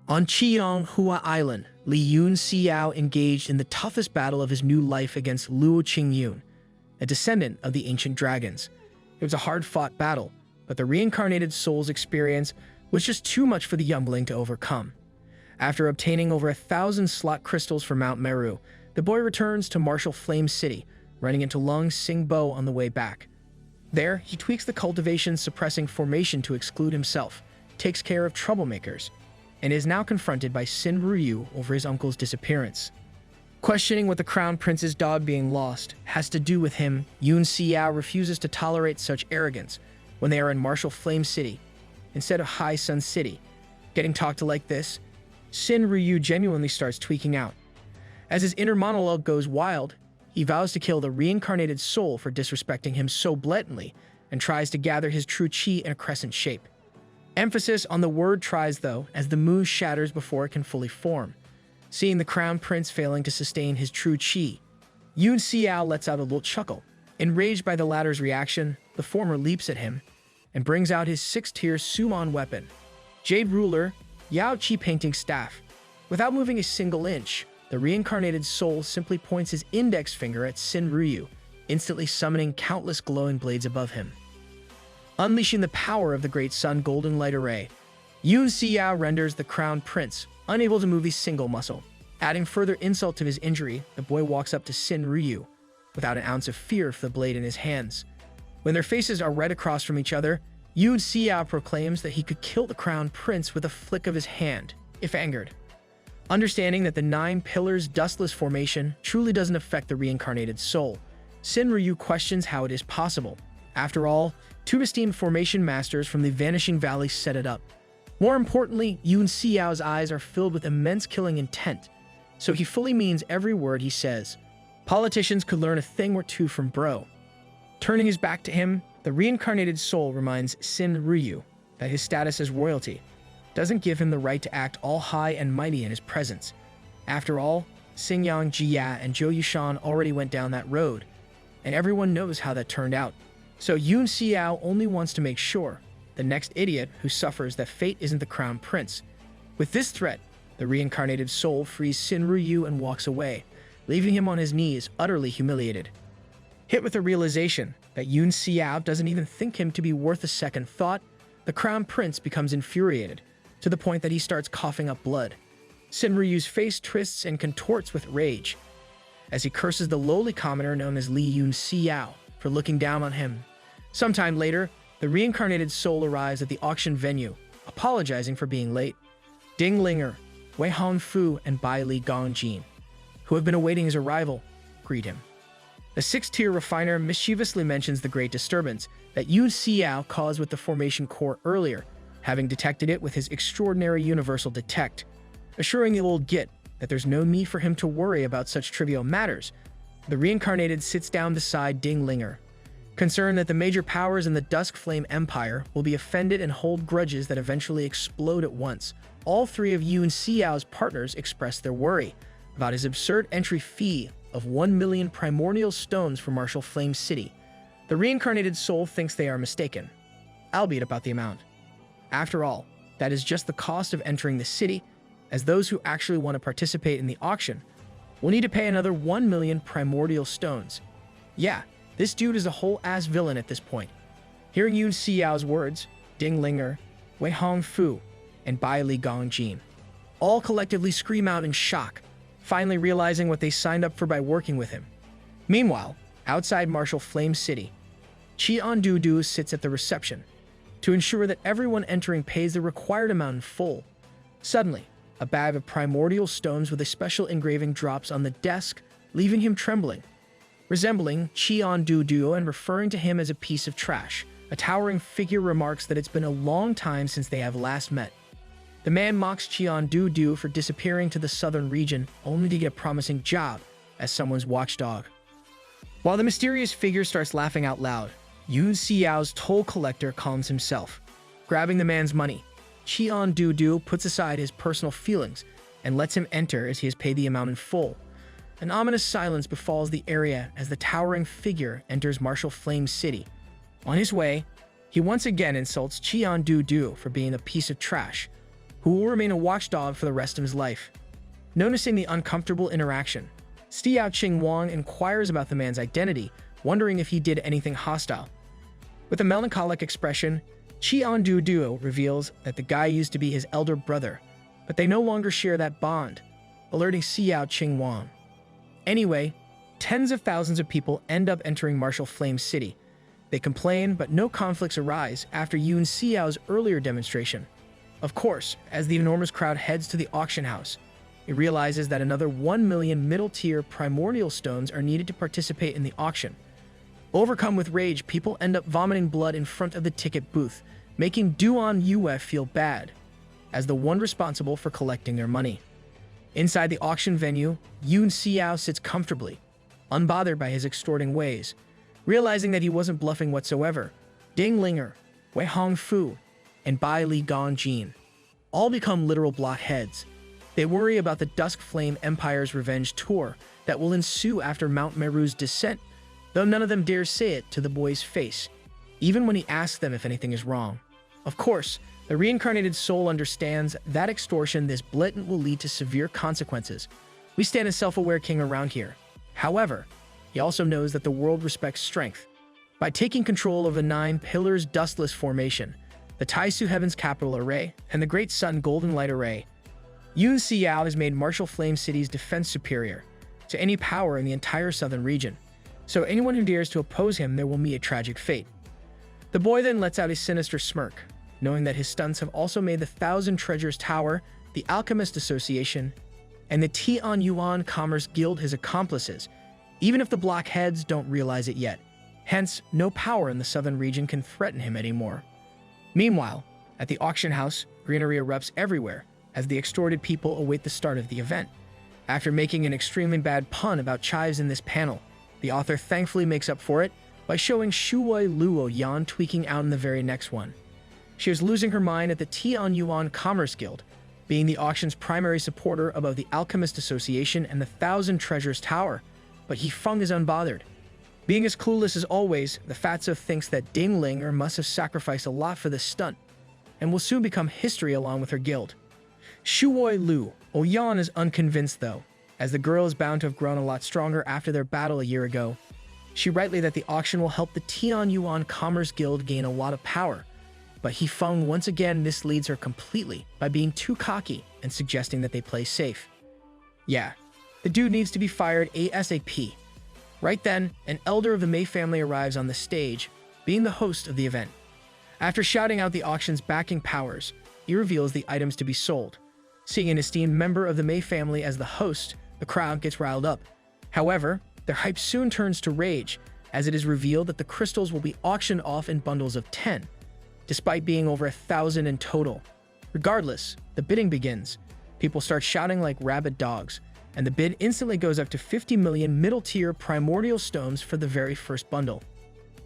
On Hua Island, Li Yun Xiao engaged in the toughest battle of his new life against Luo Qingyun, a descendant of the ancient dragons. It was a hard-fought battle, but the reincarnated soul's experience was just too much for the youngling to overcome. After obtaining over 1,000 slot crystals for Mount Meru, the boy returns to Martial Flame City, running into Lung Xingbo on the way back. There, he tweaks the cultivation suppressing formation to exclude himself, takes care of troublemakers, and is now confronted by Xin Ruyu over his uncle's disappearance. Questioning what the Crown Prince's dog being lost has to do with him, Yun Xiao refuses to tolerate such arrogance when they are in Martial Flame City instead of High Sun City. Getting talked to like this, Xin Ruyu genuinely starts tweaking out. As his inner monologue goes wild, he vows to kill the reincarnated soul for disrespecting him so blatantly and tries to gather his true chi in a crescent shape. Emphasis on the word tries though, as the moon shatters before it can fully form. Seeing the Crown Prince failing to sustain his true chi, Yun Xiao lets out a little chuckle. Enraged by the latter's reaction, the former leaps at him and brings out his 6th-tier summon weapon, Jade Ruler, Yao Qi Painting Staff. Without moving a single inch, the reincarnated soul simply points his index finger at Xin Ruyu, instantly summoning countless glowing blades above him. Unleashing the power of the Great Sun Golden Light Array, Yun Xiao renders the Crown Prince unable to move a single muscle. Adding further insult to his injury, the boy walks up to Xin Ruyu, without an ounce of fear for the blade in his hands. When their faces are right across from each other, Yun Xiao proclaims that he could kill the Crown Prince with a flick of his hand, if angered. Understanding that the 9 Pillars dustless formation truly doesn't affect the reincarnated soul, Xin Ruyu questions how it is possible. After all, 2 esteemed formation masters from the Vanishing Valley set it up. More importantly, Yun Xiao's eyes are filled with immense killing intent, so he fully means every word he says. Politicians could learn a thing or two from bro. Turning his back to him, the reincarnated soul reminds Xin Ruyu that his status as royalty doesn't give him the right to act all high and mighty in his presence. After all, Xingyang Jia and Zhou Yushan already went down that road, and everyone knows how that turned out. So Yun Xiao only wants to make sure the next idiot who suffers that fate isn't the Crown Prince. With this threat, the reincarnated soul frees Xin Ruyu and walks away, leaving him on his knees, utterly humiliated. Hit with the realization that Yun Xiao doesn't even think him to be worth a second thought, the Crown Prince becomes infuriated, to the point that he starts coughing up blood. Xin Ruyu's face twists and contorts with rage, as he curses the lowly commoner known as Li Yun Xiao for looking down on him. Sometime later, the reincarnated soul arrives at the auction venue, apologizing for being late. Ding Linger, Wei Hongfu, and Bai Li Gongjin, who have been awaiting his arrival, greet him. The 6th-tier refiner mischievously mentions the great disturbance that Yun Xiao caused with the formation core earlier, having detected it with his extraordinary universal detect, assuring the old git that there's no need for him to worry about such trivial matters. The reincarnated sits down beside Ding Linger, concerned that the major powers in the Dusk Flame Empire will be offended and hold grudges that eventually explode at once. All 3 of Yun Xiao's partners express their worry about his absurd entry fee of 1 million primordial stones for Martial Flame City. The reincarnated soul thinks they are mistaken, albeit about the amount. After all, that is just the cost of entering the city, as those who actually want to participate in the auction will need to pay another 1 million primordial stones. Yeah, this dude is a whole-ass villain at this point. Hearing Yun Xiao's words, Ding Linger, Wei Hongfu, and Bai Li Gongjin all collectively scream out in shock, finally realizing what they signed up for by working with him. Meanwhile, outside Martial Flame City, Qian Dudu sits at the reception to ensure that everyone entering pays the required amount in full. Suddenly, a bag of primordial stones with a special engraving drops on the desk, leaving him trembling. Resembling Qian Dudu and referring to him as a piece of trash, a towering figure remarks that it's been a long time since they have last met. The man mocks Qian Dudu for disappearing to the southern region only to get a promising job as someone's watchdog. While the mysterious figure starts laughing out loud, Yun Xiao's toll collector calms himself. Grabbing the man's money, Qian Dudu puts aside his personal feelings and lets him enter as he has paid the amount in full. An ominous silence befalls the area as the towering figure enters Martial Flame City. On his way, he once again insults Qian Dudu for being a piece of trash, who will remain a watchdog for the rest of his life. Noticing the uncomfortable interaction, Xiao Qingwang inquires about the man's identity, wondering if he did anything hostile. With a melancholic expression, Qian Duo reveals that the guy used to be his elder brother, but they no longer share that bond, alerting Xiao Qingwang. Anyway, tens of thousands of people end up entering Martial Flame City. They complain, but no conflicts arise after Yun Xiao's earlier demonstration. Of course, as the enormous crowd heads to the auction house, it realizes that another 1 million middle-tier primordial stones are needed to participate in the auction. Overcome with rage, people end up vomiting blood in front of the ticket booth, making Duan Yue feel bad, as the one responsible for collecting their money. Inside the auction venue, Yun Xiao sits comfortably, unbothered by his extorting ways. Realizing that he wasn't bluffing whatsoever, Ding Linger, Wei Hongfu, and Bai Li Gongjin all become literal blockheads. They worry about the Dusk Flame Empire's revenge tour that will ensue after Mount Meru's descent, though none of them dares say it to the boy's face, even when he asks them if anything is wrong. Of course, the reincarnated soul understands that extortion this blatant will lead to severe consequences. We stand a self-aware king around here. However, he also knows that the world respects strength. By taking control of the 9 Pillars Dustless Formation, the Taisu Heaven's Capital Array, and the Great Sun Golden Light Array, Yun Xiao has made Martial Flame City's defense superior to any power in the entire southern region. So anyone who dares to oppose him, there will meet a tragic fate. The boy then lets out a sinister smirk, knowing that his stunts have also made the Thousand Treasures Tower, the Alchemist Association, and the Tianyuan Commerce Guild his accomplices, even if the blockheads don't realize it yet. Hence, no power in the southern region can threaten him anymore. Meanwhile, at the auction house, greenery erupts everywhere as the extorted people await the start of the event. After making an extremely bad pun about chives in this panel, the author thankfully makes up for it by showing Shuwei Luo Yan tweaking out in the very next one. She was losing her mind at the Tianyuan Commerce Guild, being the auction's primary supporter above the Alchemist Association and the Thousand Treasures Tower, but He Feng is unbothered. Being as clueless as always, the Fatso thinks that Ding Linger must have sacrificed a lot for this stunt, and will soon become history along with her guild. Shuoi Lu Oyan is unconvinced though, as the girl is bound to have grown a lot stronger after their battle a year ago. She rightly that the auction will help the Tianyuan Commerce Guild gain a lot of power, but He Feng once again misleads her completely by being too cocky and suggesting that they play safe. Yeah, the dude needs to be fired ASAP. Right then, an elder of the Mei family arrives on the stage, being the host of the event. After shouting out the auction's backing powers, he reveals the items to be sold. Seeing an esteemed member of the Mei family as the host, the crowd gets riled up. However, their hype soon turns to rage, as it is revealed that the crystals will be auctioned off in bundles of 10, despite being over 1,000 in total. Regardless, the bidding begins. People start shouting like rabid dogs, and the bid instantly goes up to 50 million middle-tier primordial stones for the very first bundle.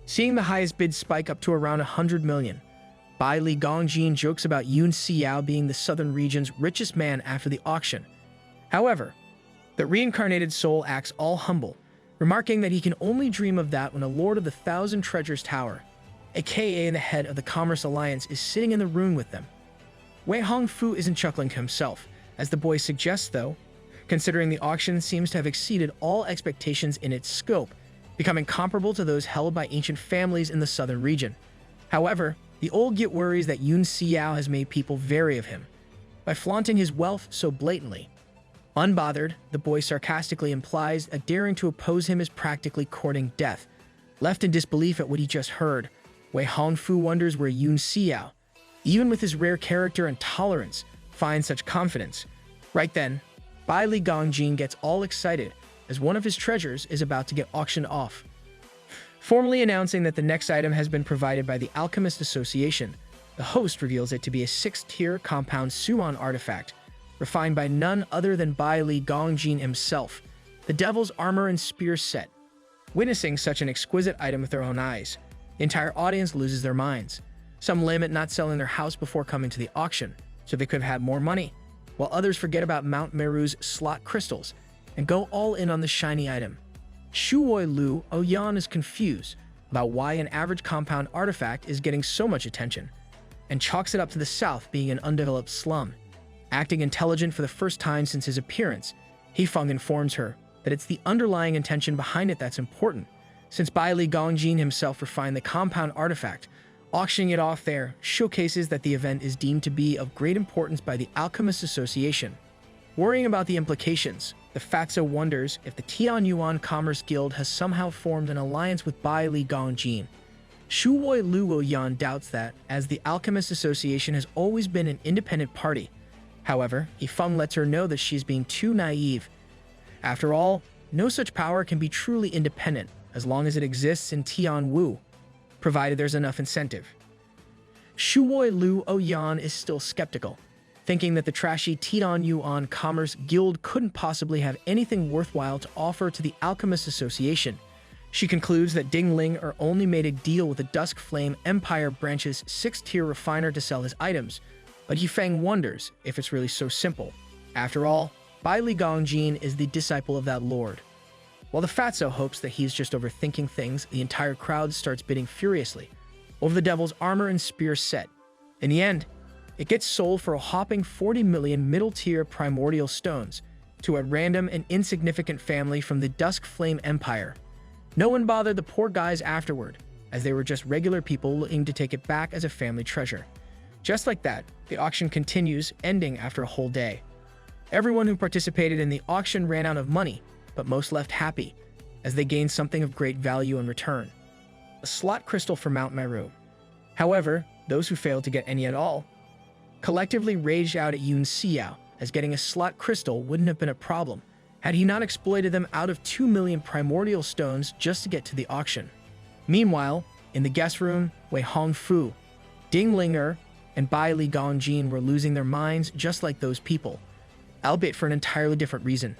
Seeing the highest bid spike up to around 100 million, Bai Li Gongjin jokes about Yun Xiao being the southern region's richest man after the auction. However, the reincarnated soul acts all humble, remarking that he can only dream of that when a Lord of the Thousand Treasures Tower, aka the head of the Commerce Alliance, is sitting in the room with them. Wei Hongfu isn't chuckling to himself, as the boy suggests though, considering the auction seems to have exceeded all expectations in its scope, becoming comparable to those held by ancient families in the southern region. However, the old git worries that Yun Xiao has made people wary of him by flaunting his wealth so blatantly. Unbothered, the boy sarcastically implies that daring to oppose him is practically courting death. Left in disbelief at what he just heard, Wei Hongfu wonders where Yun Xiao, even with his rare character and tolerance, finds such confidence. Right then, Bai Li Gongjin gets all excited as one of his treasures is about to get auctioned off. Formally announcing that the next item has been provided by the Alchemist Association, the host reveals it to be a 6th-tier compound Suan artifact, refined by none other than Bai Li Gongjin himself, the Devil's Armor and Spear set. Witnessing such an exquisite item with their own eyes, the entire audience loses their minds. Some lament not selling their house before coming to the auction, so they could have had more money, while others forget about Mount Meru's slot crystals and go all in on the shiny item. Shuoi Lu Oyan is confused about why an average compound artifact is getting so much attention, and chalks it up to the south being an undeveloped slum. Acting intelligent for the first time since his appearance, Hefeng informs her that it's the underlying intention behind it that's important. Since Bai Li Gongjin himself refined the compound artifact, auctioning it off there showcases that the event is deemed to be of great importance by the Alchemists Association. Worrying about the implications, the Fatso wonders if the Tianyuan Commerce Guild has somehow formed an alliance with Bai Li Gongjin. Shuoi Luo Yan doubts that, as the Alchemist Association has always been an independent party. However, Hefeng lets her know that she's being too naive. After all, no such power can be truly independent as long as it exists in Tianwu, provided there's enough incentive. Shuoi Luo Yan is still skeptical, thinking that the trashy Tianyuan Commerce Guild couldn't possibly have anything worthwhile to offer to the Alchemist Association. She concludes that Ding Ling only made a deal with the Dusk Flame Empire branch's 6th-tier refiner to sell his items, but Hefeng wonders if it's really so simple. After all, Bai Li Gongjin is the disciple of that lord. While the Fatso hopes that he's just overthinking things, the entire crowd starts bidding furiously over the devil's armor and spear set. In the end, it gets sold for a hopping 40 million middle-tier primordial stones to a random and insignificant family from the Dusk Flame Empire. No one bothered the poor guys afterward, as they were just regular people looking to take it back as a family treasure. Just like that, the auction continues, ending after a whole day. Everyone who participated in the auction ran out of money, but most left happy, as they gained something of great value in return: a slot crystal for Mount Meru. However, those who failed to get any at all collectively raged out at Yun Xiao, as getting a slot crystal wouldn't have been a problem had he not exploited them out of 2 million primordial stones just to get to the auction. Meanwhile, in the guest room, Wei Hongfu, Ding Ling and Bai Li Gongjin were losing their minds just like those people, albeit for an entirely different reason.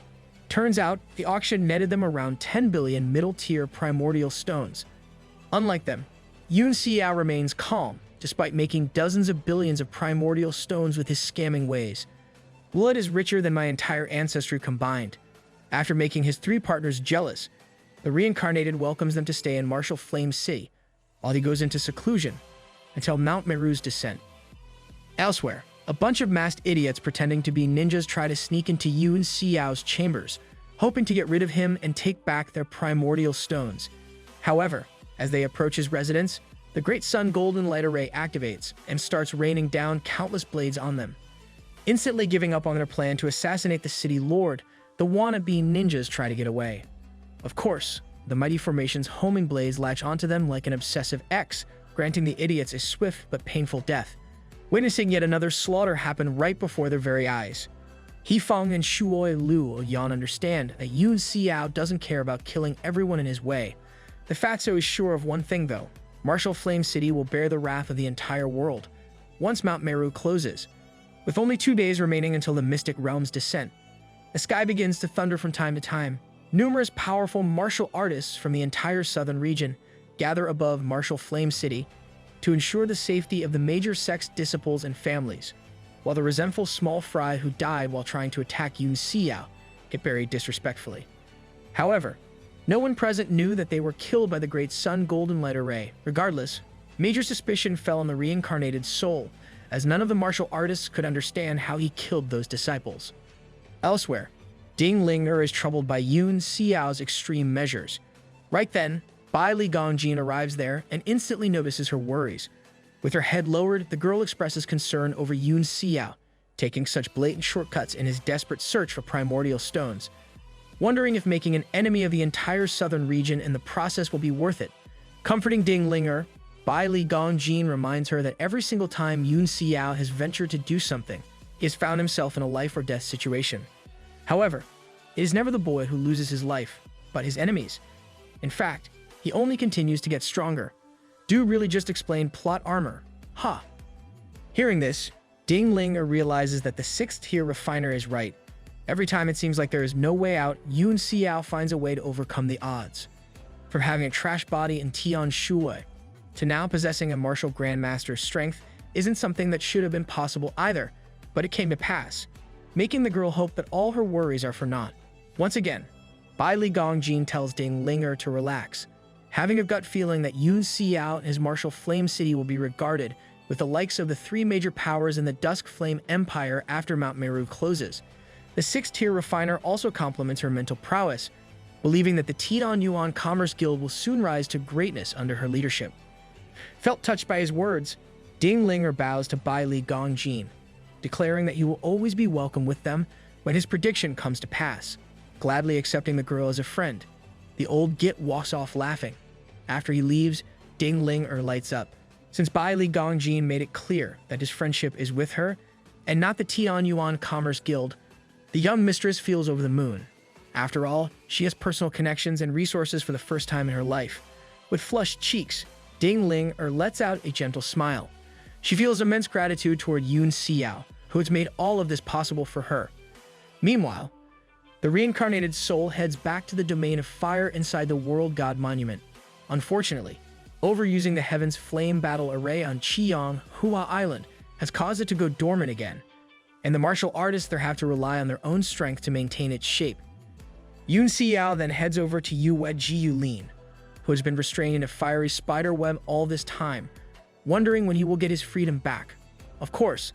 Turns out, the auction netted them around 10 billion middle-tier primordial stones. Unlike them, Yun Xiao remains calm, despite making dozens of billions of primordial stones with his scamming ways. Blood is richer than my entire ancestry combined. After making his 3 partners jealous, the reincarnated welcomes them to stay in Martial Flame City, while he goes into seclusion until Mount Meru's descent. Elsewhere, a bunch of masked idiots pretending to be ninjas try to sneak into Yun Xiao's chambers, hoping to get rid of him and take back their primordial stones. However, as they approach his residence, the Great Sun Golden Light Array activates and starts raining down countless blades on them. Instantly giving up on their plan to assassinate the city lord, the wannabe ninjas try to get away. Of course, the mighty formation's homing blades latch onto them like an obsessive X, granting the idiots a swift but painful death. Witnessing yet another slaughter happen right before their very eyes. Hefeng and Shuoi Luo Yan understand that Yun Xiao doesn't care about killing everyone in his way. The Fatso is sure of one thing though: Martial Flame City will bear the wrath of the entire world once Mount Meru closes. With only 2 days remaining until the Mystic Realm's descent, the sky begins to thunder from time to time. Numerous powerful martial artists from the entire southern region gather above Martial Flame City to ensure the safety of the major sex disciples and families, while the resentful small fry who died while trying to attack Yun Xiao get buried disrespectfully. However, no one present knew that they were killed by the Great Sun Golden Light Array. Regardless, major suspicion fell on the reincarnated soul, as none of the martial artists could understand how he killed those disciples. Elsewhere, Ding Ling is troubled by Yun Xiao's extreme measures. Right then, Bai Li Gongjin arrives there and instantly notices her worries. With her head lowered, the girl expresses concern over Yun Xiao taking such blatant shortcuts in his desperate search for primordial stones, wondering if making an enemy of the entire southern region in the process will be worth it. Comforting Ding Ling, Bai Li Gongjin reminds her that every single time Yun Xiao has ventured to do something, he has found himself in a life-or-death situation. However, it is never the boy who loses his life, but his enemies. In fact, he only continues to get stronger. Do really just explain plot armor. Ha! Hearing this, Ding Ling realizes that the 6th-tier refiner is right. Every time it seems like there is no way out, Yun Xiao finds a way to overcome the odds. From having a trash body in Tian Shuai to now possessing a martial grandmaster's strength isn't something that should have been possible either, but it came to pass, making the girl hope that all her worries are for naught. Once again, Bai Li Gongjin tells Ding Ling to relax, having a gut feeling that Yun Xiao and his martial Flame City will be regarded with the likes of the three major powers in the Dusk Flame Empire after Mount Meru closes. The sixth-tier refiner also complements her mental prowess, believing that the Tiandang Yuan Commerce Guild will soon rise to greatness under her leadership. Felt touched by his words, Ding Linger bows to Bai Li Gongjin, declaring that he will always be welcome with them when his prediction comes to pass, gladly accepting the girl as a friend. The old git walks off laughing. After he leaves, Ding Linger lights up, since Bai Li Gongjin made it clear that his friendship is with her and not the Tiandang Yuan Commerce Guild. The young mistress feels over the moon. After all, she has personal connections and resources for the first time in her life. With flushed cheeks, Ding Linger lets out a gentle smile. She feels immense gratitude toward Yun Xiao, who has made all of this possible for her. Meanwhile, the reincarnated soul heads back to the domain of fire inside the World God Monument. Unfortunately, overusing the Heaven's Flame Battle Array on Hua Island has caused it to go dormant again, and the martial artists there have to rely on their own strength to maintain its shape. Yun Xiao then heads over to Yulin, who has been restrained in a fiery spider web all this time, wondering when he will get his freedom back. Of course,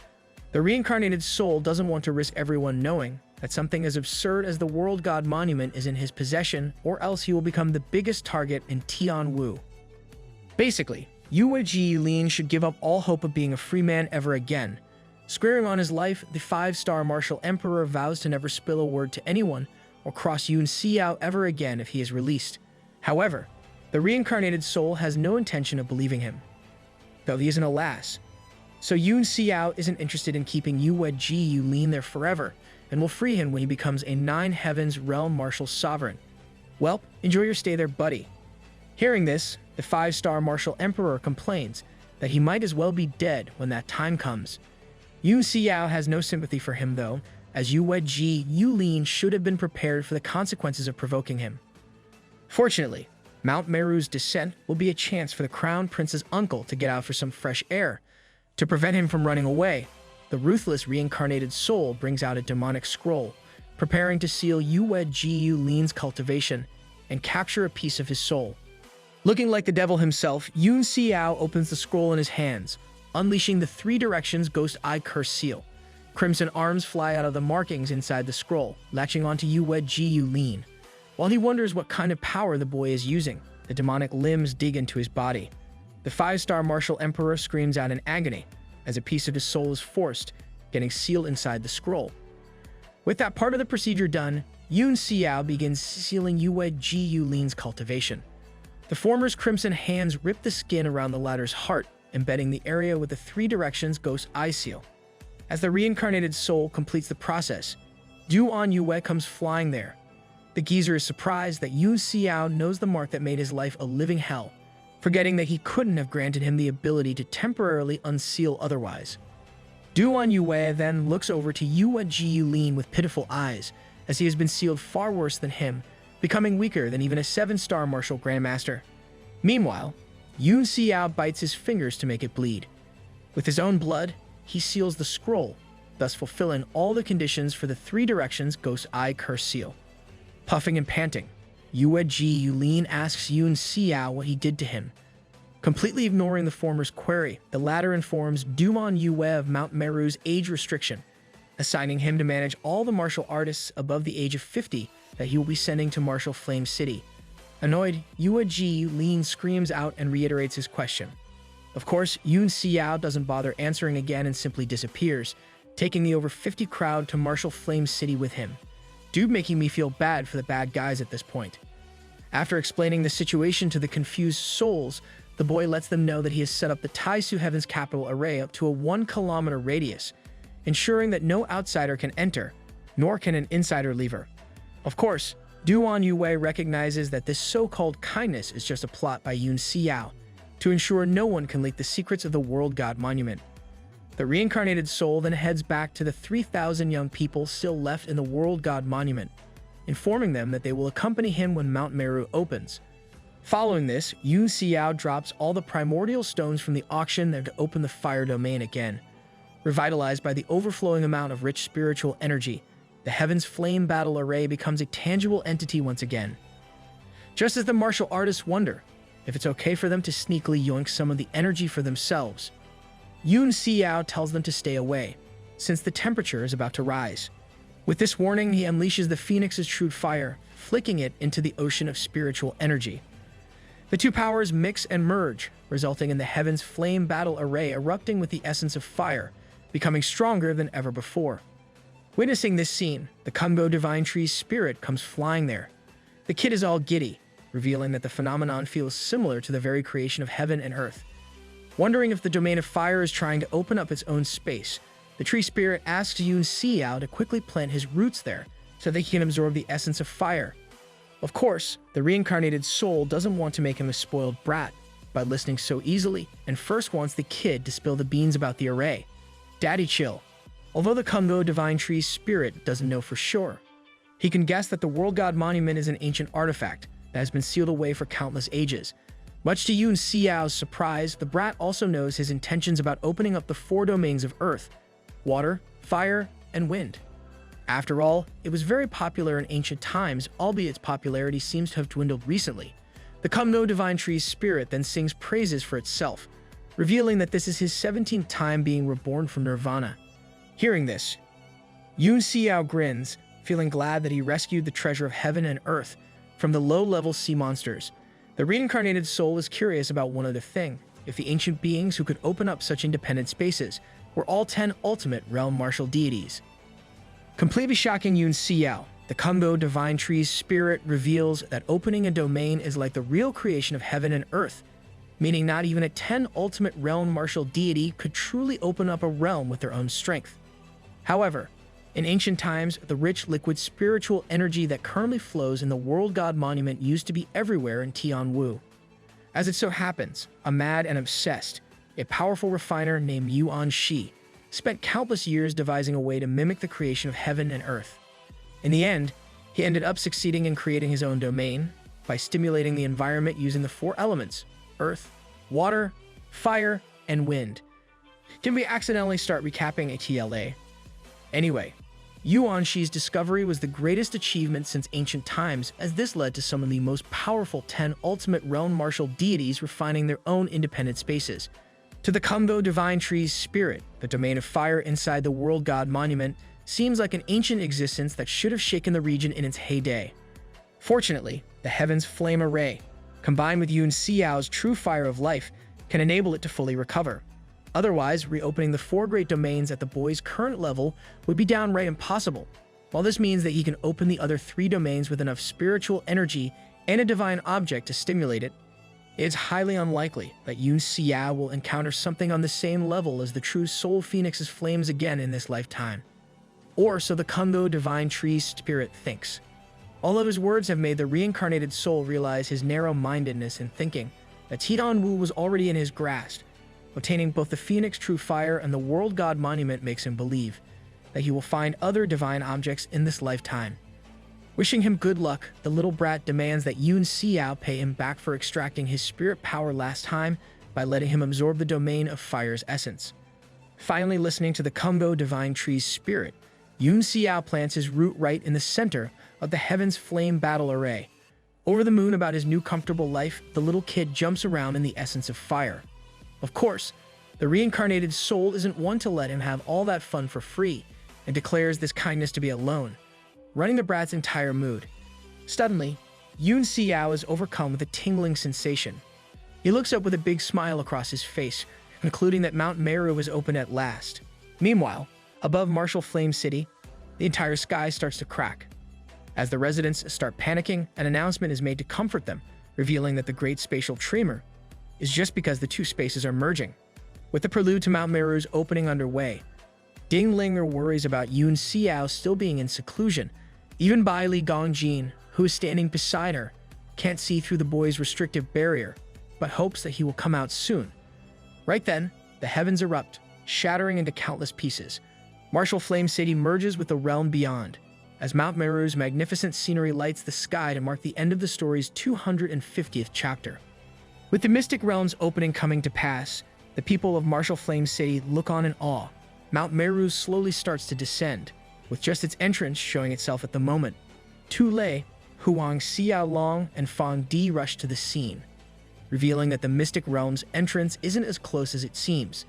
the reincarnated soul doesn't want to risk everyone knowing that something as absurd as the World God Monument is in his possession, or else he will become the biggest target in Tianwu. Basically, Yulin should give up all hope of being a free man ever again. Squaring on his life, the 5-star martial emperor vows to never spill a word to anyone or cross Yun Xiao ever again if he is released. However, the reincarnated soul has no intention of believing him, though he isn't a lass. So Yun Xiao isn't interested in keeping Yulin there forever, and will free him when he becomes a 9 Heavens realm martial sovereign. Well, enjoy your stay there, buddy. Hearing this, the 5-star martial emperor complains that he might as well be dead when that time comes. Yun Xiao has no sympathy for him though, as Yulin should have been prepared for the consequences of provoking him. Fortunately, Mount Meru's descent will be a chance for the Crown Prince's uncle to get out for some fresh air. To prevent him from running away, the ruthless reincarnated soul brings out a demonic scroll, preparing to seal Yulin's cultivation and capture a piece of his soul. Looking like the devil himself, Yun Xiao opens the scroll in his hands, unleashing the 3 directions Ghost Eye Curse seal. Crimson arms fly out of the markings inside the scroll, latching onto Yulin. While he wonders what kind of power the boy is using, the demonic limbs dig into his body. The 5-star martial emperor screams out in agony as a piece of his soul is forced, getting sealed inside the scroll. With that part of the procedure done, Yun Xiao begins sealing Yulin's cultivation. The former's crimson hands rip the skin around the latter's heart, embedding the area with the 3 directions Ghost Eye seal. As the reincarnated soul completes the process, Duan Yue comes flying there. The geezer is surprised that Yun Xiao knows the mark that made his life a living hell, forgetting that he couldn't have granted him the ability to temporarily unseal otherwise. Duan Yue then looks over to Yulin with pitiful eyes, as he has been sealed far worse than him, becoming weaker than even a 7-star martial grandmaster. Meanwhile, Yun Xiao bites his fingers to make it bleed. With his own blood, he seals the scroll, thus fulfilling all the conditions for the 3 directions Ghost Eye Curse seal. Puffing and panting, Yulin asks Yun Xiao what he did to him. Completely ignoring the former's query, the latter informs Duan Yue of Mount Meru's age restriction, assigning him to manage all the martial artists above the age of 50 that he will be sending to Martial Flame City. Annoyed, Yulin screams out and reiterates his question. Of course, Yun Xiao doesn't bother answering again and simply disappears, taking the over 50 crowd to Martial Flame City with him. Dude making me feel bad for the bad guys at this point. After explaining the situation to the confused souls, the boy lets them know that he has set up the Taisu Heaven's capital array up to a 1-kilometer radius, ensuring that no outsider can enter, nor can an insider leave her. Of course, Duan Yue recognizes that this so-called kindness is just a plot by Yun Xiao to ensure no one can leak the secrets of the World God Monument. The reincarnated soul then heads back to the 3,000 young people still left in the World God Monument, informing them that they will accompany him when Mount Meru opens. Following this, Yun Xiao drops all the primordial stones from the auction there to open the fire domain again. Revitalized by the overflowing amount of rich spiritual energy, the Heaven's Flame Battle Array becomes a tangible entity once again. Just as the martial artists wonder if it's okay for them to sneakily yoink some of the energy for themselves, Yun Xiao tells them to stay away, since the temperature is about to rise. With this warning, he unleashes the phoenix's true fire, flicking it into the ocean of spiritual energy. The two powers mix and merge, resulting in the heaven's flame battle array erupting with the essence of fire, becoming stronger than ever before. Witnessing this scene, the Kumbo Divine Tree's spirit comes flying there. The kid is all giddy, revealing that the phenomenon feels similar to the very creation of heaven and earth. Wondering if the domain of fire is trying to open up its own space, the tree spirit asks Yun Xiao to quickly plant his roots there so that he can absorb the essence of fire. Of course, the reincarnated soul doesn't want to make him a spoiled brat by listening so easily, and first wants the kid to spill the beans about the array. Daddy chill. Although the Kumbo Divine Tree's spirit doesn't know for sure, he can guess that the World God Monument is an ancient artifact that has been sealed away for countless ages. Much to Yun Xiao's surprise, the brat also knows his intentions about opening up the four domains of earth, water, fire, and wind. After all, it was very popular in ancient times, albeit its popularity seems to have dwindled recently. The Kumbo Divine Tree's spirit then sings praises for itself, revealing that this is his 17th time being reborn from nirvana. Hearing this, Yun Xiao grins, feeling glad that he rescued the treasure of heaven and earth from the low-level sea monsters. The reincarnated soul is curious about one other thing: if the ancient beings who could open up such independent spaces were all 10 ultimate realm martial deities. Completely shocking Yun Xiao, the Kumbo Divine Tree's spirit reveals that opening a domain is like the real creation of heaven and earth, meaning not even a 10 ultimate realm martial deity could truly open up a realm with their own strength. However, in ancient times, the rich liquid spiritual energy that currently flows in the World God Monument used to be everywhere in Tianwu. As it so happens, a mad and obsessed, a powerful refiner named Li Yun Xiao spent countless years devising a way to mimic the creation of heaven and earth. In the end, he ended up succeeding in creating his own domain by stimulating the environment using the four elements: earth, water, fire, and wind. Can we accidentally start recapping a TLA? Anyway, Li Yun Xiao's discovery was the greatest achievement since ancient times, as this led to some of the most powerful 10 ultimate realm martial deities refining their own independent spaces. To the Kumbo Divine Tree's spirit, the domain of fire inside the World God Monument seems like an ancient existence that should have shaken the region in its heyday. Fortunately, the Heaven's Flame Array, combined with Yun Xiao's true fire of life, can enable it to fully recover. Otherwise, reopening the four great domains at the boy's current level would be downright impossible. While this means that he can open the other 3 domains with enough spiritual energy and a divine object to stimulate it, it's highly unlikely that Yun Xiao will encounter something on the same level as the true Soul Phoenix's flames again in this lifetime. Or so the Kumbo Divine Tree's spirit thinks. All of his words have made the reincarnated soul realize his narrow-mindedness in thinking that Tianwu was already in his grasp. Obtaining both the Phoenix True Fire and the World God Monument makes him believe that he will find other divine objects in this lifetime. Wishing him good luck, the little brat demands that Yun Xiao pay him back for extracting his spirit power last time by letting him absorb the domain of fire's essence. Finally listening to the Kumbo Divine Tree's spirit, Yun Xiao plants his root right in the center of the Heaven's Flame Battle Array. Over the moon about his new comfortable life, the little kid jumps around in the essence of fire. Of course, the reincarnated soul isn't one to let him have all that fun for free, and declares this kindness to be a loan, running the brat's entire mood. Suddenly, Yun Xiao is overcome with a tingling sensation. He looks up with a big smile across his face, concluding that Mount Meru is open at last. Meanwhile, above Martial Flame City, the entire sky starts to crack. As the residents start panicking, an announcement is made to comfort them, revealing that the Great Spatial Tremor is just because the two spaces are merging. With the prelude to Mount Meru's opening underway, dingling their worries about Yun Xiao still being in seclusion. Even Bai Li Gongjin, who is standing beside her, can't see through the boy's restrictive barrier, but hopes that he will come out soon. Right then, the heavens erupt, shattering into countless pieces. Martial Flame City merges with the realm beyond, as Mount Meru's magnificent scenery lights the sky to mark the end of the story's 250th chapter. With the Mystic Realm's opening coming to pass, the people of Martial Flame City look on in awe. Mount Meru slowly starts to descend, with just its entrance showing itself at the moment. Tu Lei, Huang Xiaolong, and Fang Di rush to the scene, revealing that the Mystic Realm's entrance isn't as close as it seems.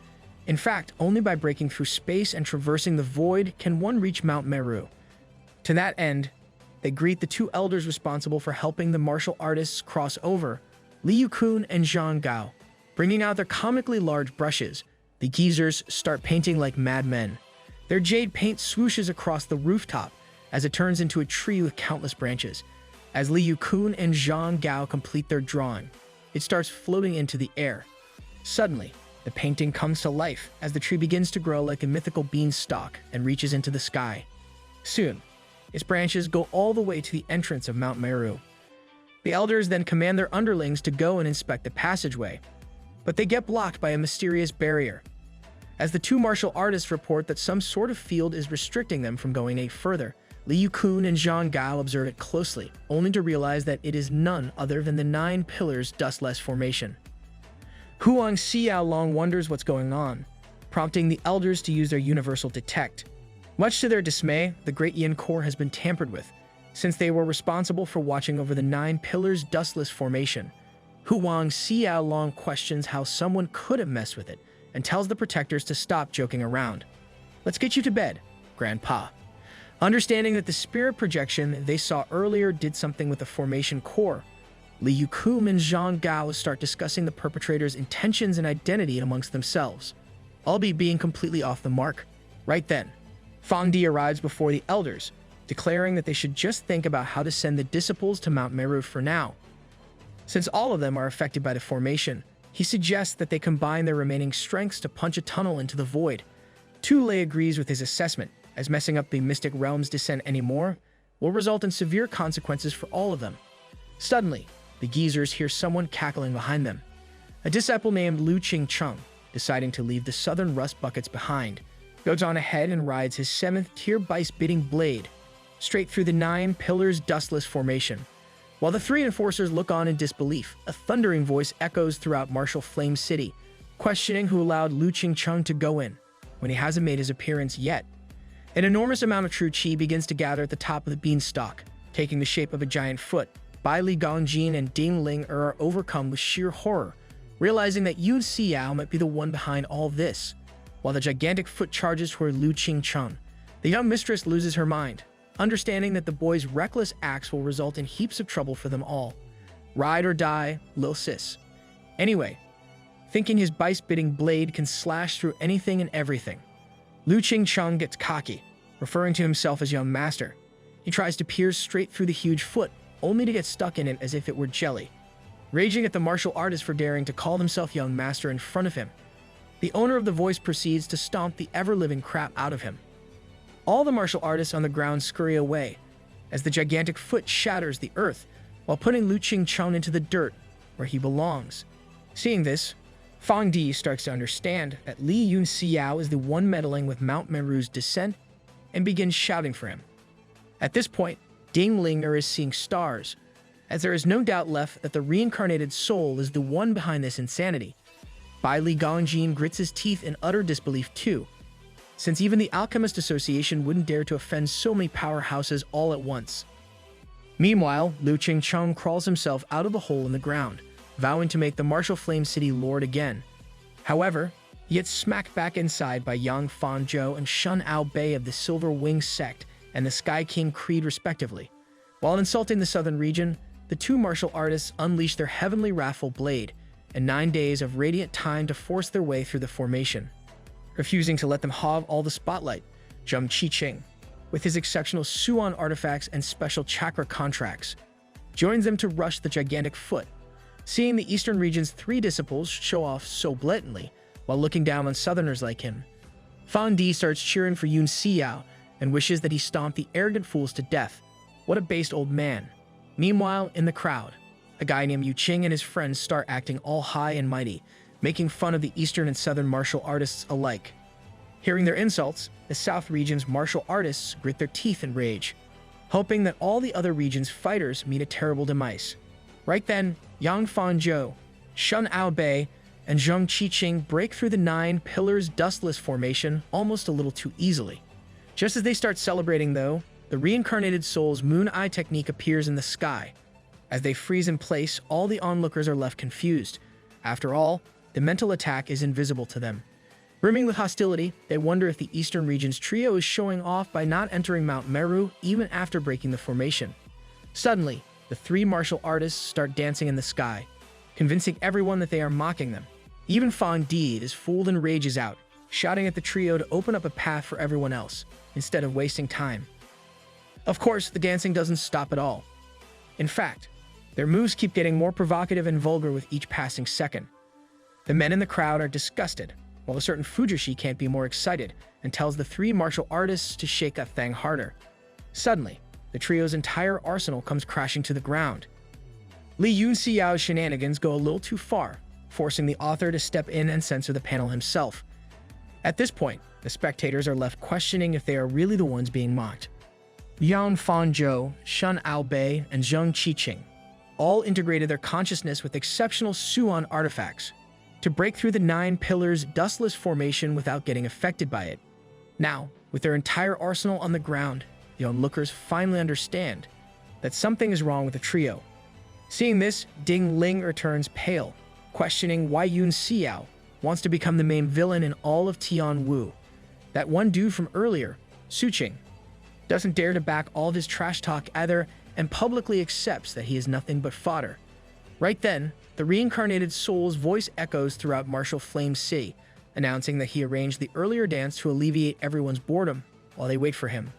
In fact, only by breaking through space and traversing the void can one reach Mount Meru. To that end, they greet the two elders responsible for helping the martial artists cross over, Li Yun and Zhang Gao. Bringing out their comically large brushes, the geezers start painting like madmen. Their jade paint swooshes across the rooftop as it turns into a tree with countless branches. As Li Yun and Zhang Gao complete their drawing, it starts floating into the air. Suddenly, the painting comes to life as the tree begins to grow like a mythical beanstalk and reaches into the sky. Soon, its branches go all the way to the entrance of Mount Meru. The elders then command their underlings to go and inspect the passageway, but they get blocked by a mysterious barrier. As the two martial artists report that some sort of field is restricting them from going any further, Li Yun and Zhang Gao observe it closely, only to realize that it is none other than the 9 Pillars Dustless Formation. Li Yun Xiao long wonders what's going on, prompting the elders to use their universal detect. Much to their dismay, the Great Yin Core has been tampered with, since they were responsible for watching over the 9 Pillars Dustless Formation. Li Yun Xiao long questions how someone could have messed with it, and tells the protectors to stop joking around. "Let's get you to bed, Grandpa." Understanding that the spirit projection they saw earlier did something with the formation core, Li Yun and Zhang Gao start discussing the perpetrator's intentions and identity amongst themselves, albeit being completely off the mark. Right then, Fang Di arrives before the elders, declaring that they should just think about how to send the disciples to Mount Meru for now. Since all of them are affected by the formation, he suggests that they combine their remaining strengths to punch a tunnel into the void. Lei agrees with his assessment, as messing up the mystic realm's descent anymore will result in severe consequences for all of them. Suddenly, the geezers hear someone cackling behind them. A disciple named Lu Qingcheng, deciding to leave the southern rust buckets behind, goes on ahead and rides his 7th tier bice-bidding blade straight through the 9 Pillars Dustless Formation. While the 3 enforcers look on in disbelief, a thundering voice echoes throughout Martial Flame City, questioning who allowed Lu Qingcheng to go in, when he hasn't made his appearance yet. An enormous amount of true qi begins to gather at the top of the beanstalk, taking the shape of a giant foot. Bai Li Gongjin and Ding Ling are overcome with sheer horror, realizing that Yun Xiao might be the one behind all this. While the gigantic foot charges toward Lu Qingcheng, the young mistress loses her mind, understanding that the boy's reckless acts will result in heaps of trouble for them all. Ride or die, lil sis. Anyway, thinking his bice-bidding blade can slash through anything and everything, Lu Qingcheng gets cocky, referring to himself as young master. He tries to pierce straight through the huge foot, only to get stuck in it as if it were jelly. Raging at the martial artist for daring to call himself young master in front of him, the owner of the voice proceeds to stomp the ever-living crap out of him. All the martial artists on the ground scurry away, as the gigantic foot shatters the earth, while putting Lu Qingcheng into the dirt, where he belongs. Seeing this, Fang Di starts to understand that Li Yun Xiao is the one meddling with Mount Meru's descent, and begins shouting for him. At this point, Ding Linger is seeing stars, as there is no doubt left that the reincarnated soul is the one behind this insanity. Bai Li Gongjin grits his teeth in utter disbelief too, since even the Alchemist Association wouldn't dare to offend so many powerhouses all at once. Meanwhile, Lu Qingcheng crawls himself out of the hole in the ground, vowing to make the Martial Flame City lord again. However, he gets smacked back inside by Yang Fanzhou and Shun Ao Bei of the Silver Wing Sect and the Sky King Creed respectively. While insulting the southern region, the two martial artists unleash their heavenly wrathful blade and 9 days of radiant time to force their way through the formation. Refusing to let them have all the spotlight, Zheng Qiqing, with his exceptional Suan artifacts and special chakra contracts, joins them to rush the gigantic foot. Seeing the eastern region's 3 disciples show off so blatantly while looking down on southerners like him, Fan Di starts cheering for Yun Xiao and wishes that he stomp the arrogant fools to death. What a based old man. Meanwhile, in the crowd, a guy named Yu Qing and his friends start acting all high and mighty, making fun of the eastern and southern martial artists alike. Hearing their insults, the south region's martial artists grit their teeth in rage, hoping that all the other region's fighters meet a terrible demise. Right then, Yang Fanzhou, Shun Ao Bei, and Zheng Qiqing break through the 9 Pillars Dustless Formation almost a little too easily. Just as they start celebrating though, the reincarnated soul's moon eye technique appears in the sky. As they freeze in place, all the onlookers are left confused. After all, the mental attack is invisible to them. Brimming with hostility, they wonder if the Eastern Region's trio is showing off by not entering Mount Meru even after breaking the formation. Suddenly, the three martial artists start dancing in the sky, convincing everyone that they are mocking them. Even Fang Di is fooled and rages out, shouting at the trio to open up a path for everyone else, instead of wasting time. Of course, the dancing doesn't stop at all. In fact, their moves keep getting more provocative and vulgar with each passing second. The men in the crowd are disgusted, while a certain Fujishi can't be more excited and tells the three martial artists to shake that thing harder. Suddenly, the trio's entire arsenal comes crashing to the ground. Li Yun Xiao's shenanigans go a little too far, forcing the author to step in and censor the panel himself. At this point, the spectators are left questioning if they are really the ones being mocked. Liang Fangzhou, Shun Aobei, and Zheng Qiqing all integrated their consciousness with exceptional Suan artifacts to break through the 9 pillars' dustless formation without getting affected by it. Now, with their entire arsenal on the ground, the onlookers finally understand that something is wrong with the trio. Seeing this, Ding Ling returns pale, questioning why Yun Xiao wants to become the main villain in all of Tianwu. That one dude from earlier, Suqing, doesn't dare to back all of his trash talk either and publicly accepts that he is nothing but fodder. Right then, the reincarnated soul's voice echoes throughout Martial Flame City, announcing that he arranged the earlier dance to alleviate everyone's boredom while they wait for him.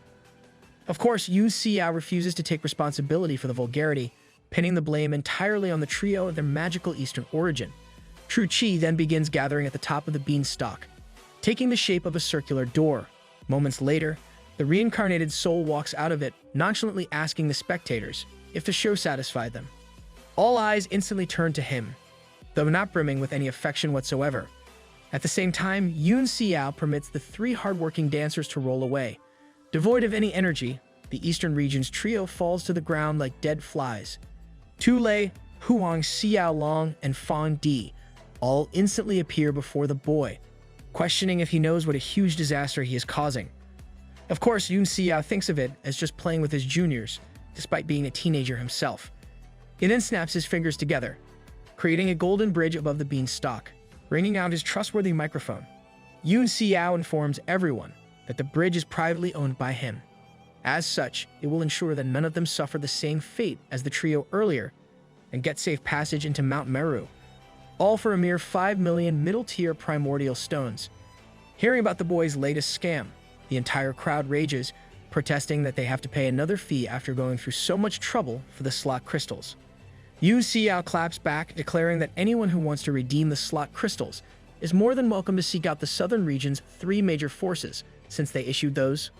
Of course, Yun Xiao refuses to take responsibility for the vulgarity, pinning the blame entirely on the trio of their magical Eastern origin. True Qi then begins gathering at the top of the beanstalk, taking the shape of a circular door. Moments later, the reincarnated soul walks out of it, nonchalantly asking the spectators if the show satisfied them. All eyes instantly turn to him, though not brimming with any affection whatsoever. At the same time, Yun Xiao permits the 3 hardworking dancers to roll away. Devoid of any energy, the Eastern Region's trio falls to the ground like dead flies. Tu Lei, Huang Xiaolong, and Fang Di all instantly appear before the boy, questioning if he knows what a huge disaster he is causing. Of course, Yun Xiao thinks of it as just playing with his juniors, despite being a teenager himself. He then snaps his fingers together, creating a golden bridge above the beanstalk, bringing out his trustworthy microphone. Yun Xiao informs everyone that the bridge is privately owned by him. As such, it will ensure that none of them suffer the same fate as the trio earlier and get safe passage into Mount Meru, all for a mere 5 million middle-tier primordial stones. Hearing about the boy's latest scam, the entire crowd rages, protesting that they have to pay another fee after going through so much trouble for the slot crystals. Yun Xiao claps back, declaring that anyone who wants to redeem the slot crystals is more than welcome to seek out the southern region's 3 major forces, since they issued those.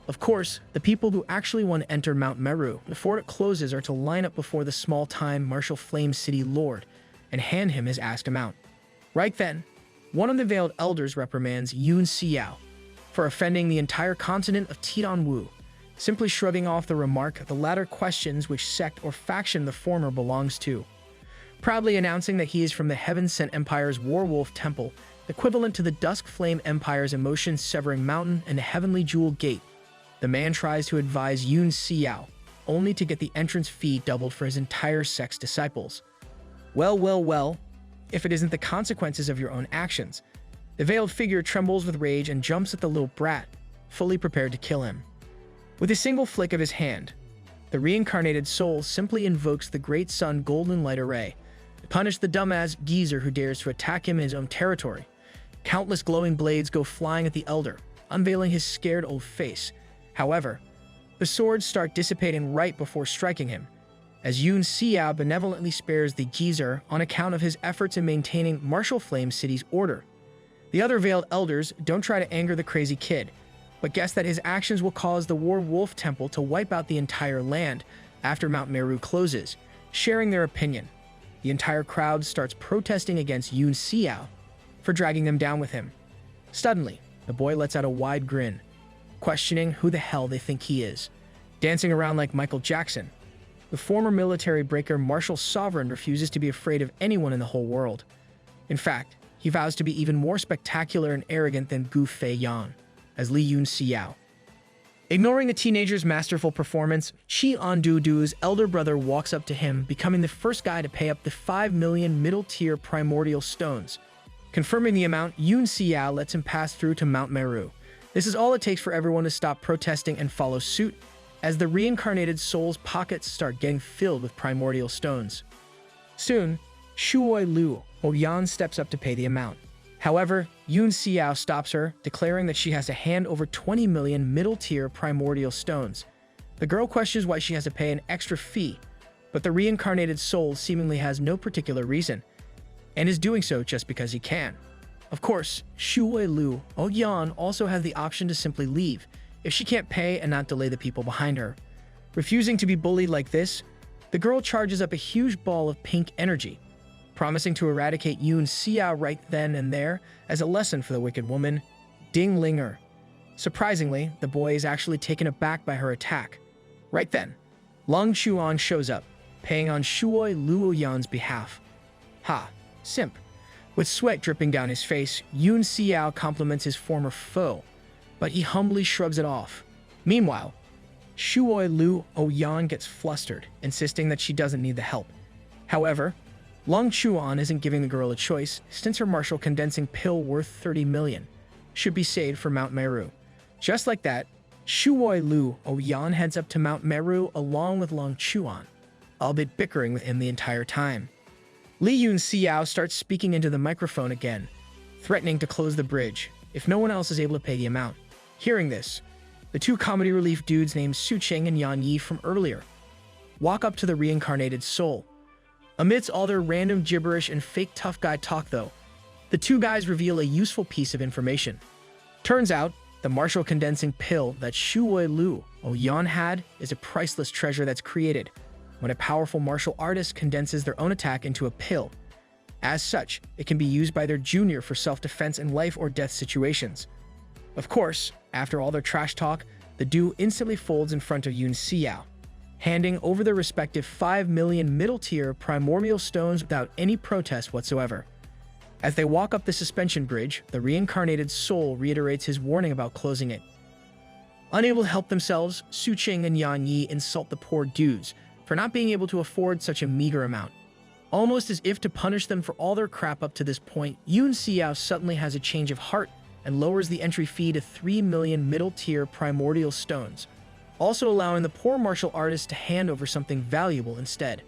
Of course, the people who actually want to enter Mount Meru before it closes are to line up before the small-time Martial Flame City Lord and hand him his asked amount. Right then, one of the Veiled Elders reprimands Yun Xiao for offending the entire continent of Tianwu, simply shrugging off the remark the latter questions which sect or faction the former belongs to, proudly announcing that he is from the Heaven-Sent Empire's Warwolf Temple, equivalent to the Dusk Flame Empire's Emotion-Severing Mountain and the Heavenly Jewel Gate. The man tries to advise Yun Xiao, only to get the entrance fee doubled for his entire sect's disciples. Well, if it isn't the consequences of your own actions. The veiled figure trembles with rage and jumps at the little brat, fully prepared to kill him. With a single flick of his hand, the reincarnated soul simply invokes the Great Sun Golden Light Array to punish the dumbass geezer who dares to attack him in his own territory. Countless glowing blades go flying at the elder, unveiling his scared old face. However, the swords start dissipating right before striking him, as Yun Xiao benevolently spares the geezer on account of his efforts in maintaining Martial Flame City's order. The other Veiled Elders don't try to anger the crazy kid, but guess that his actions will cause the War Wolf Temple to wipe out the entire land after Mount Meru closes, sharing their opinion. The entire crowd starts protesting against Yun Xiao for dragging them down with him. Suddenly, the boy lets out a wide grin, questioning who the hell they think he is. Dancing around like Michael Jackson, the former military breaker Martial Sovereign refuses to be afraid of anyone in the whole world. In fact, he vows to be even more spectacular and arrogant than Gu Fei Yang, as Li Yun Xiao. Ignoring the teenager's masterful performance, Qi Andudu's elder brother walks up to him, becoming the first guy to pay up the 5 million middle-tier primordial stones, Confirming the amount, Yun Xiao lets him pass through to Mount Meru. This is all it takes for everyone to stop protesting and follow suit, as the reincarnated soul's pockets start getting filled with primordial stones. Soon, Shuoi Lu Oyan steps up to pay the amount. However, Yun Xiao stops her, declaring that she has to hand over 20 million middle-tier primordial stones. The girl questions why she has to pay an extra fee, but the reincarnated soul seemingly has no particular reason, and is doing so just because he can. Of course, Shuoi Lu Oyan also has the option to simply leave if she can't pay and not delay the people behind her. Refusing to be bullied like this, the girl charges up a huge ball of pink energy, promising to eradicate Yun Xiao right then and there as a lesson for the wicked woman, Ding Linger. Surprisingly, the boy is actually taken aback by her attack. Right then, Long Chuan shows up, paying on Shuoi Lu Oyan's behalf. Ha, simp. With sweat dripping down his face, Yun Xiao compliments his former foe, but he humbly shrugs it off. Meanwhile, Shuoi Lu Oyan gets flustered, insisting that she doesn't need the help. However, Long Chuan isn't giving the girl a choice, since her martial condensing pill worth 30 million should be saved for Mount Meru. Just like that, Shuoi Lu Oyan heads up to Mount Meru along with Long Chuan, albeit bickering with him the entire time. Li Yun Xiao starts speaking into the microphone again, threatening to close the bridge if no one else is able to pay the amount. Hearing this, the two comedy relief dudes named Su Cheng and Yan Yi from earlier walk up to the reincarnated soul. Amidst all their random gibberish and fake tough guy talk though, the two guys reveal a useful piece of information. Turns out, the martial condensing pill that Shuoi Lu Oyan had is a priceless treasure that's created when a powerful martial artist condenses their own attack into a pill. As such, it can be used by their junior for self-defense in life or death situations. Of course, after all their trash talk, the duo instantly folds in front of Yun Xiao, handing over their respective 5 million middle-tier primordial stones without any protest whatsoever. As they walk up the suspension bridge, the reincarnated soul reiterates his warning about closing it. Unable to help themselves, Su Cheng and Yan Yi insult the poor dudes for not being able to afford such a meager amount. Almost as if to punish them for all their crap up to this point, Yun Xiao suddenly has a change of heart and lowers the entry fee to 3 million middle-tier primordial stones, also allowing the poor martial artist to hand over something valuable instead.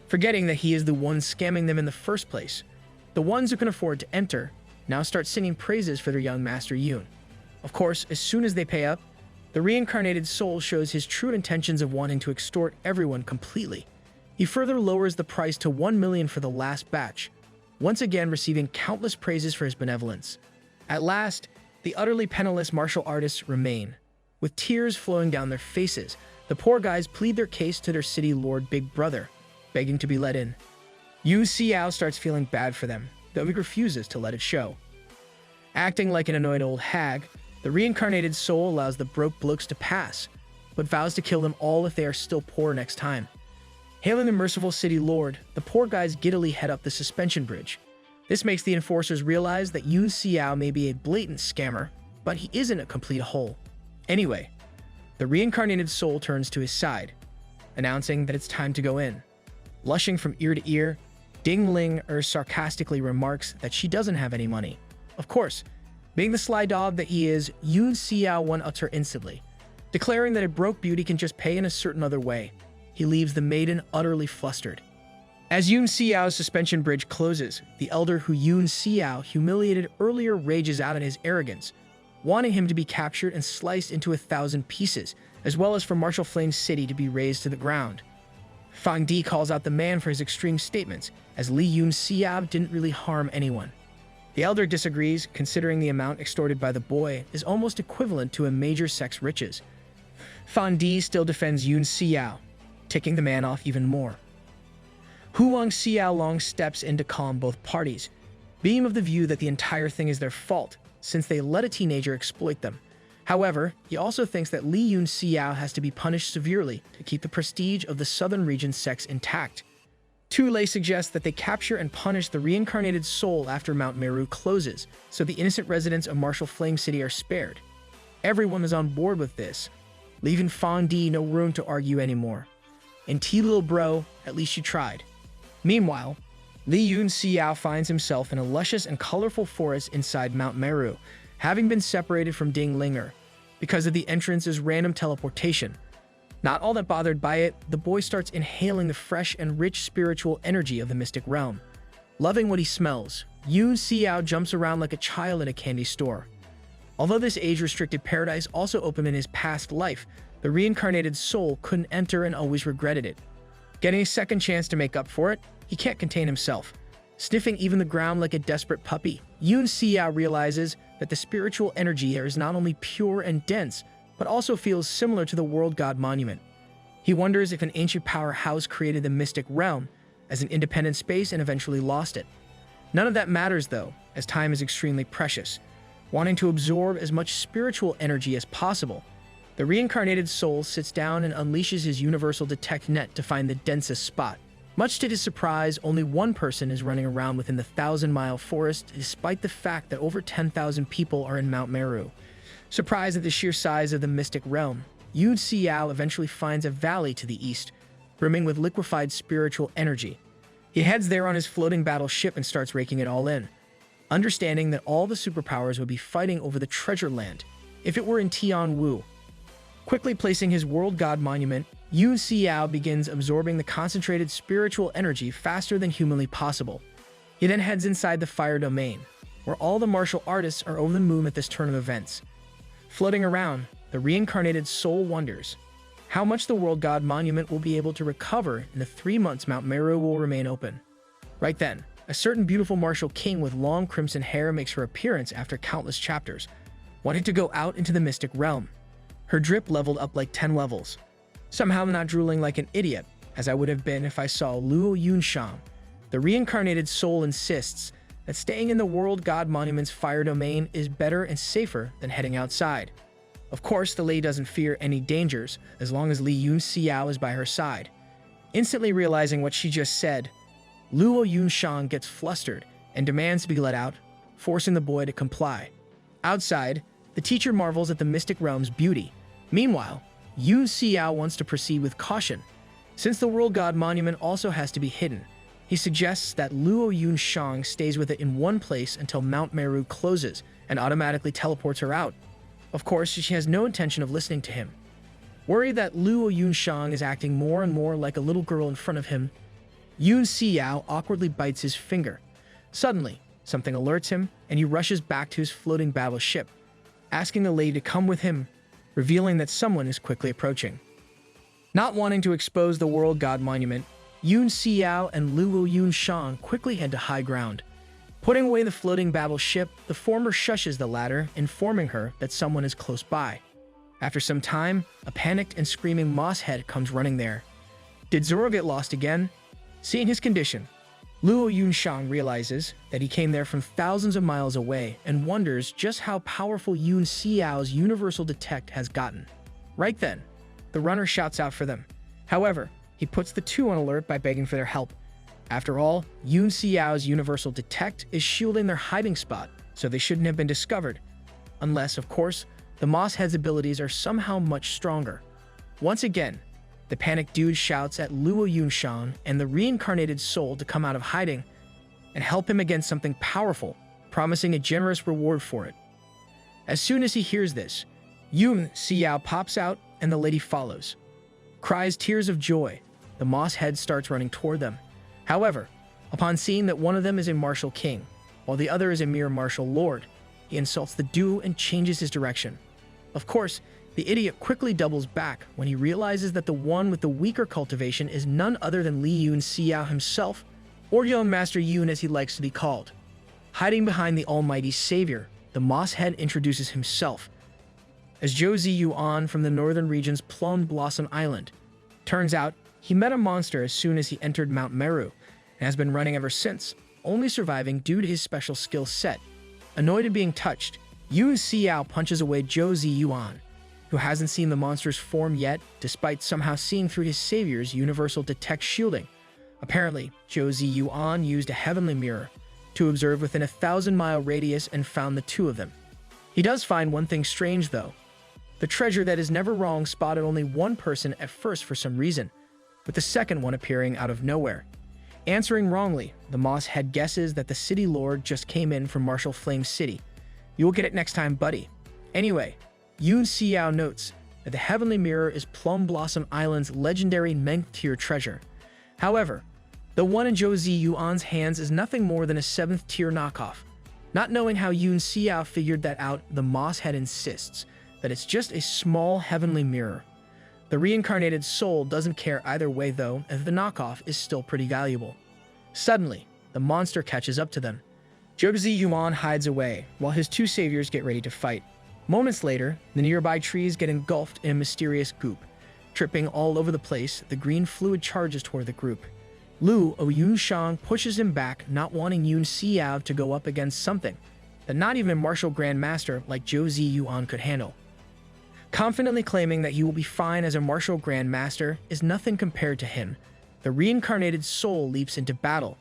Forgetting that he is the one scamming them in the first place, the ones who can afford to enter now start singing praises for their young master Yun. Of course, as soon as they pay up, the reincarnated soul shows his true intentions of wanting to extort everyone completely. He further lowers the price to 1 million for the last batch, once again receiving countless praises for his benevolence. At last, the utterly penniless martial artists remain. With tears flowing down their faces, the poor guys plead their case to their city lord Big Brother, begging to be let in. Yu Xiao starts feeling bad for them, though he refuses to let it show. Acting like an annoyed old hag, the reincarnated soul allows the broke blokes to pass, but vows to kill them all if they are still poor next time. Hailing the merciful city lord, the poor guys giddily head up the suspension bridge. This makes the enforcers realize that Yun Xiao may be a blatant scammer, but he isn't a complete hole. Anyway, the reincarnated soul turns to his side, announcing that it's time to go in. Blushing from ear to ear, Ding Ling sarcastically remarks that she doesn't have any money. Of course, being the sly dog that he is, Yun Xiao one-ups her instantly, declaring that a broke beauty can just pay in a certain other way. He leaves the maiden utterly flustered. As Yun Xiao's suspension bridge closes, the elder who Yun Xiao humiliated earlier rages out at his arrogance, wanting him to be captured and sliced into 1,000 pieces, as well as for Martial Flame's city to be razed to the ground. Fang Di calls out the man for his extreme statements, as Li Yun Xiao didn't really harm anyone. The elder disagrees, considering the amount extorted by the boy is almost equivalent to a major sex riches. Fang Di still defends Yun Xiao, ticking the man off even more. Huang Xiaolong steps in to calm both parties, being of the view that the entire thing is their fault, since they let a teenager exploit them. However, he also thinks that Li Yun Xiao has to be punished severely to keep the prestige of the southern region's sex intact. Tu Lei suggests that they capture and punish the reincarnated soul after Mount Meru closes, so the innocent residents of Martial Flame City are spared. Everyone is on board with this, leaving Fang Di no room to argue anymore. And T little bro, at least you tried. Meanwhile, Li Yun Xiao finds himself in a luscious and colorful forest inside Mount Meru, having been separated from Ding Linger because of the entrance's random teleportation. Not all that bothered by it, the boy starts inhaling the fresh and rich spiritual energy of the mystic realm. Loving what he smells, Yun Xiao jumps around like a child in a candy store. Although this age-restricted paradise also opened in his past life, the reincarnated soul couldn't enter and always regretted it. Getting a second chance to make up for it, he can't contain himself. Sniffing even the ground like a desperate puppy, Yun Xiao realizes that the spiritual energy here is not only pure and dense, but also feels similar to the World God Monument. He wonders if an ancient powerhouse created the mystic realm as an independent space and eventually lost it. None of that matters though, as time is extremely precious. Wanting to absorb as much spiritual energy as possible, the reincarnated soul sits down and unleashes his universal detect net to find the densest spot. Much to his surprise, only one person is running around within the 1,000-mile forest, despite the fact that over 10,000 people are in Mount Meru. Surprised at the sheer size of the mystic realm, Yun Xiao eventually finds a valley to the east, brimming with liquefied spiritual energy. He heads there on his floating battleship and starts raking it all in, understanding that all the superpowers would be fighting over the treasure land if it were in Tianwu. Quickly placing his World God Monument, Yun Xiao begins absorbing the concentrated spiritual energy faster than humanly possible. He then heads inside the Fire Domain, where all the martial artists are over the moon at this turn of events. Floating around, the reincarnated soul wonders how much the World God Monument will be able to recover in the 3 months Mount Meru will remain open. Right then, a certain beautiful martial king with long crimson hair makes her appearance after countless chapters, wanting to go out into the mystic realm. Her drip leveled up like 10 levels. Somehow not drooling like an idiot, as I would have been if I saw Li Yun Xiao. The reincarnated soul insists that staying in the World God Monument's Fire Domain is better and safer than heading outside. Of course, the lady doesn't fear any dangers as long as Li Yun Xiao is by her side. Instantly realizing what she just said, Li Yun Xiao gets flustered and demands to be let out, forcing the boy to comply. Outside, the teacher marvels at the mystic realm's beauty. Meanwhile, Yun Xiao wants to proceed with caution. Since the World God Monument also has to be hidden, he suggests that Li Yun Xiao stays with it in one place until Mount Meru closes and automatically teleports her out. Of course, she has no intention of listening to him. Worried that Li Yun Xiao is acting more and more like a little girl in front of him, Yun Xiao awkwardly bites his finger. Suddenly, something alerts him, and he rushes back to his floating battleship, asking the lady to come with him, revealing that someone is quickly approaching. Not wanting to expose the World God Monument, Yun Xiao and Li Yun Xiao quickly head to high ground. Putting away the floating battleship, the former shushes the latter, informing her that someone is close by. After some time, a panicked and screaming moss head comes running there. Did Zoro get lost again? Seeing his condition, Li Yun Xiao realizes that he came there from thousands of miles away and wonders just how powerful Yun Xiao's universal detect has gotten. Right then, the runner shouts out for them. However, he puts the two on alert by begging for their help. After all, Yun Xiao's universal detect is shielding their hiding spot, so they shouldn't have been discovered. Unless, of course, the Moss Head's abilities are somehow much stronger. Once again, the panicked dude shouts at Li Yun Xiao and the reincarnated soul to come out of hiding and help him against something powerful, promising a generous reward for it. As soon as he hears this, Yun Xiao pops out and the lady follows. Cries tears of joy. The Moss Head starts running toward them. However, upon seeing that one of them is a martial king, while the other is a mere martial lord, he insults the duo and changes his direction. Of course, the idiot quickly doubles back when he realizes that the one with the weaker cultivation is none other than Li Yun Xiao himself, or Young Master Yun as he likes to be called. Hiding behind the almighty savior, the Moss Head introduces himself as Zhou Ziyuan from the northern region's Plum Blossom Island. Turns out, he met a monster as soon as he entered Mount Meru, and has been running ever since, only surviving due to his special skill set. Annoyed at being touched, Yun Xiao punches away Zhou Ziyuan, who hasn't seen the monster's form yet, despite somehow seeing through his savior's universal detect shielding. Apparently, Zhou Ziyuan used a heavenly mirror to observe within a 1,000-mile radius and found the two of them. He does find one thing strange, though. The treasure that is never wrong spotted only one person at first for some reason, with the second one appearing out of nowhere. Answering wrongly, the moss head guesses that the city lord just came in from Martial Flame City. You'll get it next time, buddy. Anyway, Yun Xiao notes that the Heavenly Mirror is Plum Blossom Island's legendary 9th-tier treasure. However, the one in Zhou Ziyuan's hands is nothing more than a 7th-tier knockoff. Not knowing how Yun Xiao figured that out, the moss head insists that it's just a small heavenly mirror. The reincarnated soul doesn't care either way though, as the knockoff is still pretty valuable. Suddenly, the monster catches up to them. Zhou Ziyuan hides away, while his two saviors get ready to fight. Moments later, the nearby trees get engulfed in a mysterious goop. Tripping all over the place, the green fluid charges toward the group. Lu Yunshang pushes him back, not wanting Yun Xiao to go up against something that not even a martial grandmaster like Zhou Ziyuan could handle. Confidently claiming that he will be fine as a martial grandmaster is nothing compared to him. The reincarnated soul leaps into battle.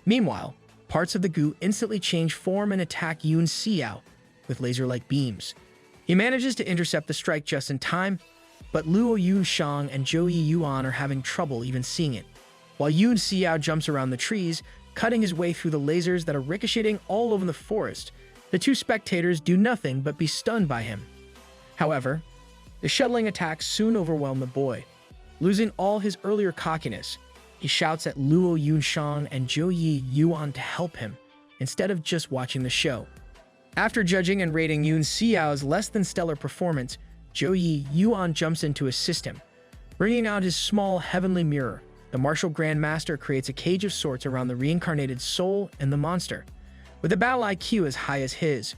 Meanwhile, parts of the goo instantly change form and attack Yun Xiao with laser-like beams. He manages to intercept the strike just in time, but Luo Yunshang and Zhou Yiyuan are having trouble even seeing it. While Yun Xiao jumps around the trees, cutting his way through the lasers that are ricocheting all over the forest, the two spectators do nothing but be stunned by him. However, the shuttling attacks soon overwhelm the boy. Losing all his earlier cockiness, he shouts at Luo Yunshang and Zhou Yiyuan to help him, instead of just watching the show. After judging and rating Yun Xiao's less-than-stellar performance, Zhou Yiyuan jumps in to assist him. Bringing out his small heavenly mirror, the martial grandmaster creates a cage of sorts around the reincarnated soul and the monster. With a battle IQ as high as his,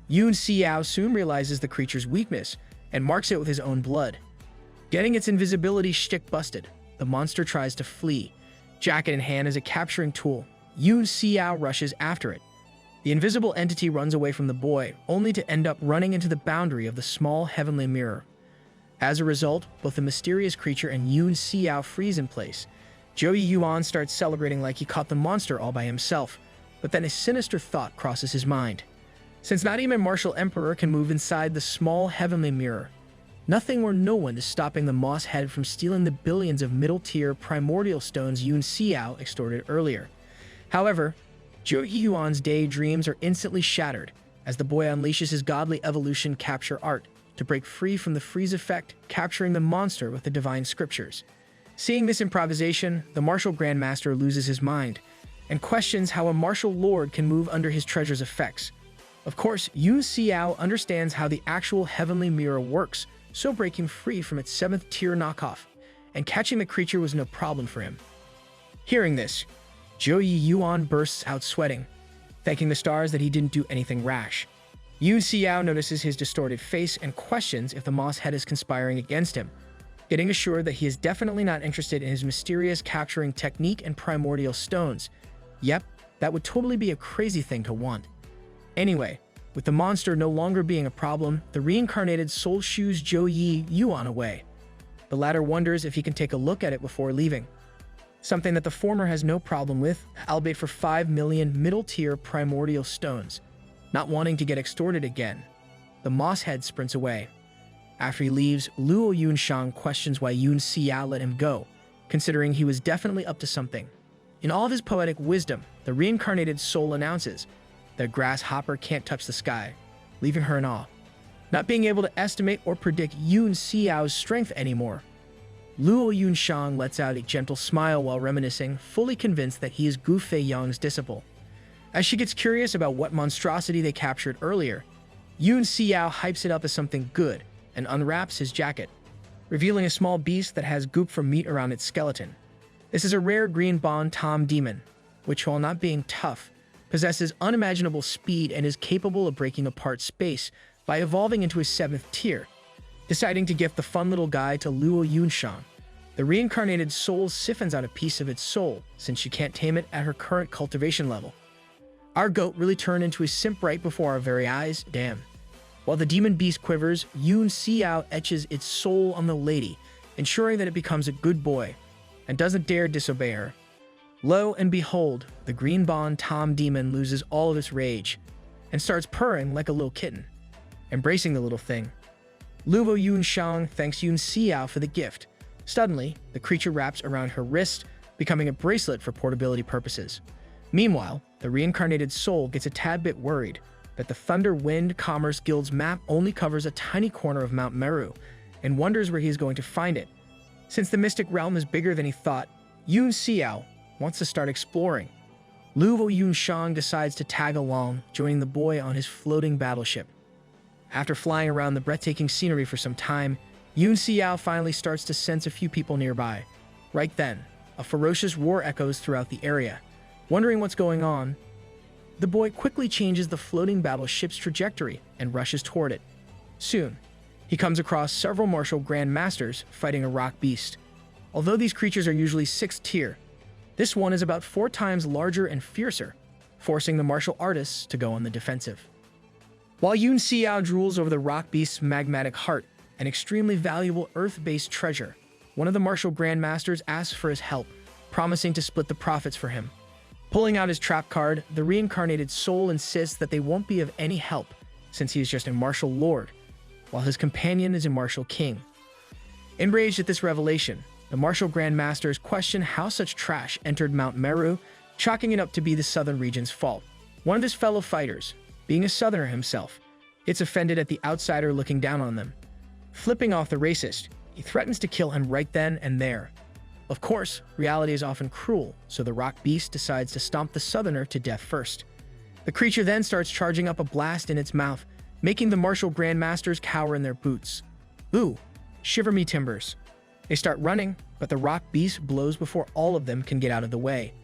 Yun Xiao soon realizes the creature's weakness and marks it with his own blood. Getting its invisibility shtick busted, the monster tries to flee. Jacket in hand as a capturing tool, Yun Xiao rushes after it. The invisible entity runs away from the boy, only to end up running into the boundary of the small heavenly mirror. As a result, both the mysterious creature and Yun Xiao freeze in place. Zhou Yiyuan starts celebrating like he caught the monster all by himself, but then a sinister thought crosses his mind. Since not even Martial Emperor can move inside the small heavenly mirror, nothing or no one is stopping the moss head from stealing the billions of middle-tier primordial stones Yun Xiao extorted earlier. However, Zhou Yiyuan's daydreams are instantly shattered as the boy unleashes his godly evolution capture art to break free from the freeze effect, capturing the monster with the divine scriptures. Seeing this improvisation, the martial grandmaster loses his mind and questions how a martial lord can move under his treasure's effects. Of course, Yun Xiao understands how the actual heavenly mirror works, so breaking free from its 7th-tier knockoff and catching the creature was no problem for him. Hearing this, Zhou Yiyuan bursts out sweating, thanking the stars that he didn't do anything rash. Yun Xiao notices his distorted face and questions if the moss head is conspiring against him, getting assured that he is definitely not interested in his mysterious capturing technique and primordial stones. Yep, that would totally be a crazy thing to want. Anyway, with the monster no longer being a problem, the reincarnated soul shoos Zhou Yiyuan away. The latter wonders if he can take a look at it before leaving, something that the former has no problem with, albeit for 5 million middle-tier primordial stones. Not wanting to get extorted again, the moss head sprints away. After he leaves, Luo Yunshang questions why Yun Xiao let him go, considering he was definitely up to something. In all of his poetic wisdom, the reincarnated soul announces that a grasshopper can't touch the sky, leaving her in awe, not being able to estimate or predict Yun Xiao's strength anymore. Luo Yunshang lets out a gentle smile while reminiscing, fully convinced that he is Gu Feiyang's disciple. As she gets curious about what monstrosity they captured earlier, Yun Xiao hypes it up as something good and unwraps his jacket, revealing a small beast that has goop for meat around its skeleton. This is a rare green bond tom demon, which, while not being tough, possesses unimaginable speed and is capable of breaking apart space by evolving into a 7th tier. Deciding to gift the fun little guy to Luo Yunshang, the reincarnated soul siphons out a piece of its soul since she can't tame it at her current cultivation level. Our goat really turned into a simp right before our very eyes, damn. While the demon beast quivers, Yun Xiao etches its soul on the lady, ensuring that it becomes a good boy and doesn't dare disobey her. Lo and behold, the green bond tom demon loses all of its rage and starts purring like a little kitten, embracing the little thing. Luo Yunshang thanks Yun Xiao for the gift. Suddenly, the creature wraps around her wrist, becoming a bracelet for portability purposes. Meanwhile, the reincarnated soul gets a tad bit worried that the Thunder Wind Commerce Guild's map only covers a tiny corner of Mount Meru, and wonders where he is going to find it. Since the mystic realm is bigger than he thought, Yun Xiao wants to start exploring. Li Yun Xiao decides to tag along, joining the boy on his floating battleship. After flying around the breathtaking scenery for some time, Yun Xiao finally starts to sense a few people nearby. Right then, a ferocious roar echoes throughout the area. Wondering what's going on, the boy quickly changes the floating battleship's trajectory and rushes toward it. Soon, he comes across several martial Grand Masters fighting a rock beast. Although these creatures are usually 6th tier, this one is about 4 times larger and fiercer, forcing the martial artists to go on the defensive. While Yun Xiao drools over the rock beast's magmatic heart, an extremely valuable earth-based treasure, one of the martial Grand Masters asks for his help, promising to split the profits for him. Pulling out his trap card, the reincarnated soul insists that they won't be of any help, since he is just a martial lord, while his companion is a martial king. Enraged at this revelation, the martial Grand Masters question how such trash entered Mount Meru, chalking it up to be the southern region's fault. One of his fellow fighters, being a southerner himself, gets offended at the outsider looking down on them. Flipping off the racist, he threatens to kill him right then and there. Of course, reality is often cruel, so the rock beast decides to stomp the southerner to death first. The creature then starts charging up a blast in its mouth, making the martial Grand Masters cower in their boots. Ooh, shiver me timbers. They start running, but the rock beast blows before all of them can get out of the way.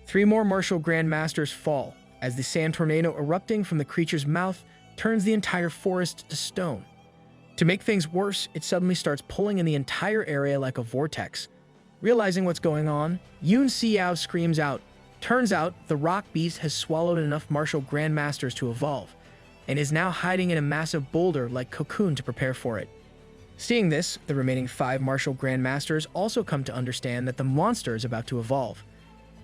3 more martial Grand Masters fall, as the sand tornado erupting from the creature's mouth turns the entire forest to stone. To make things worse, it suddenly starts pulling in the entire area like a vortex. Realizing what's going on, Yun Xiao screams out. Turns out, the rock beast has swallowed enough martial Grand Masters to evolve, and is now hiding in a massive boulder-like cocoon to prepare for it. Seeing this, the remaining 5 martial Grand Masters also come to understand that the monster is about to evolve.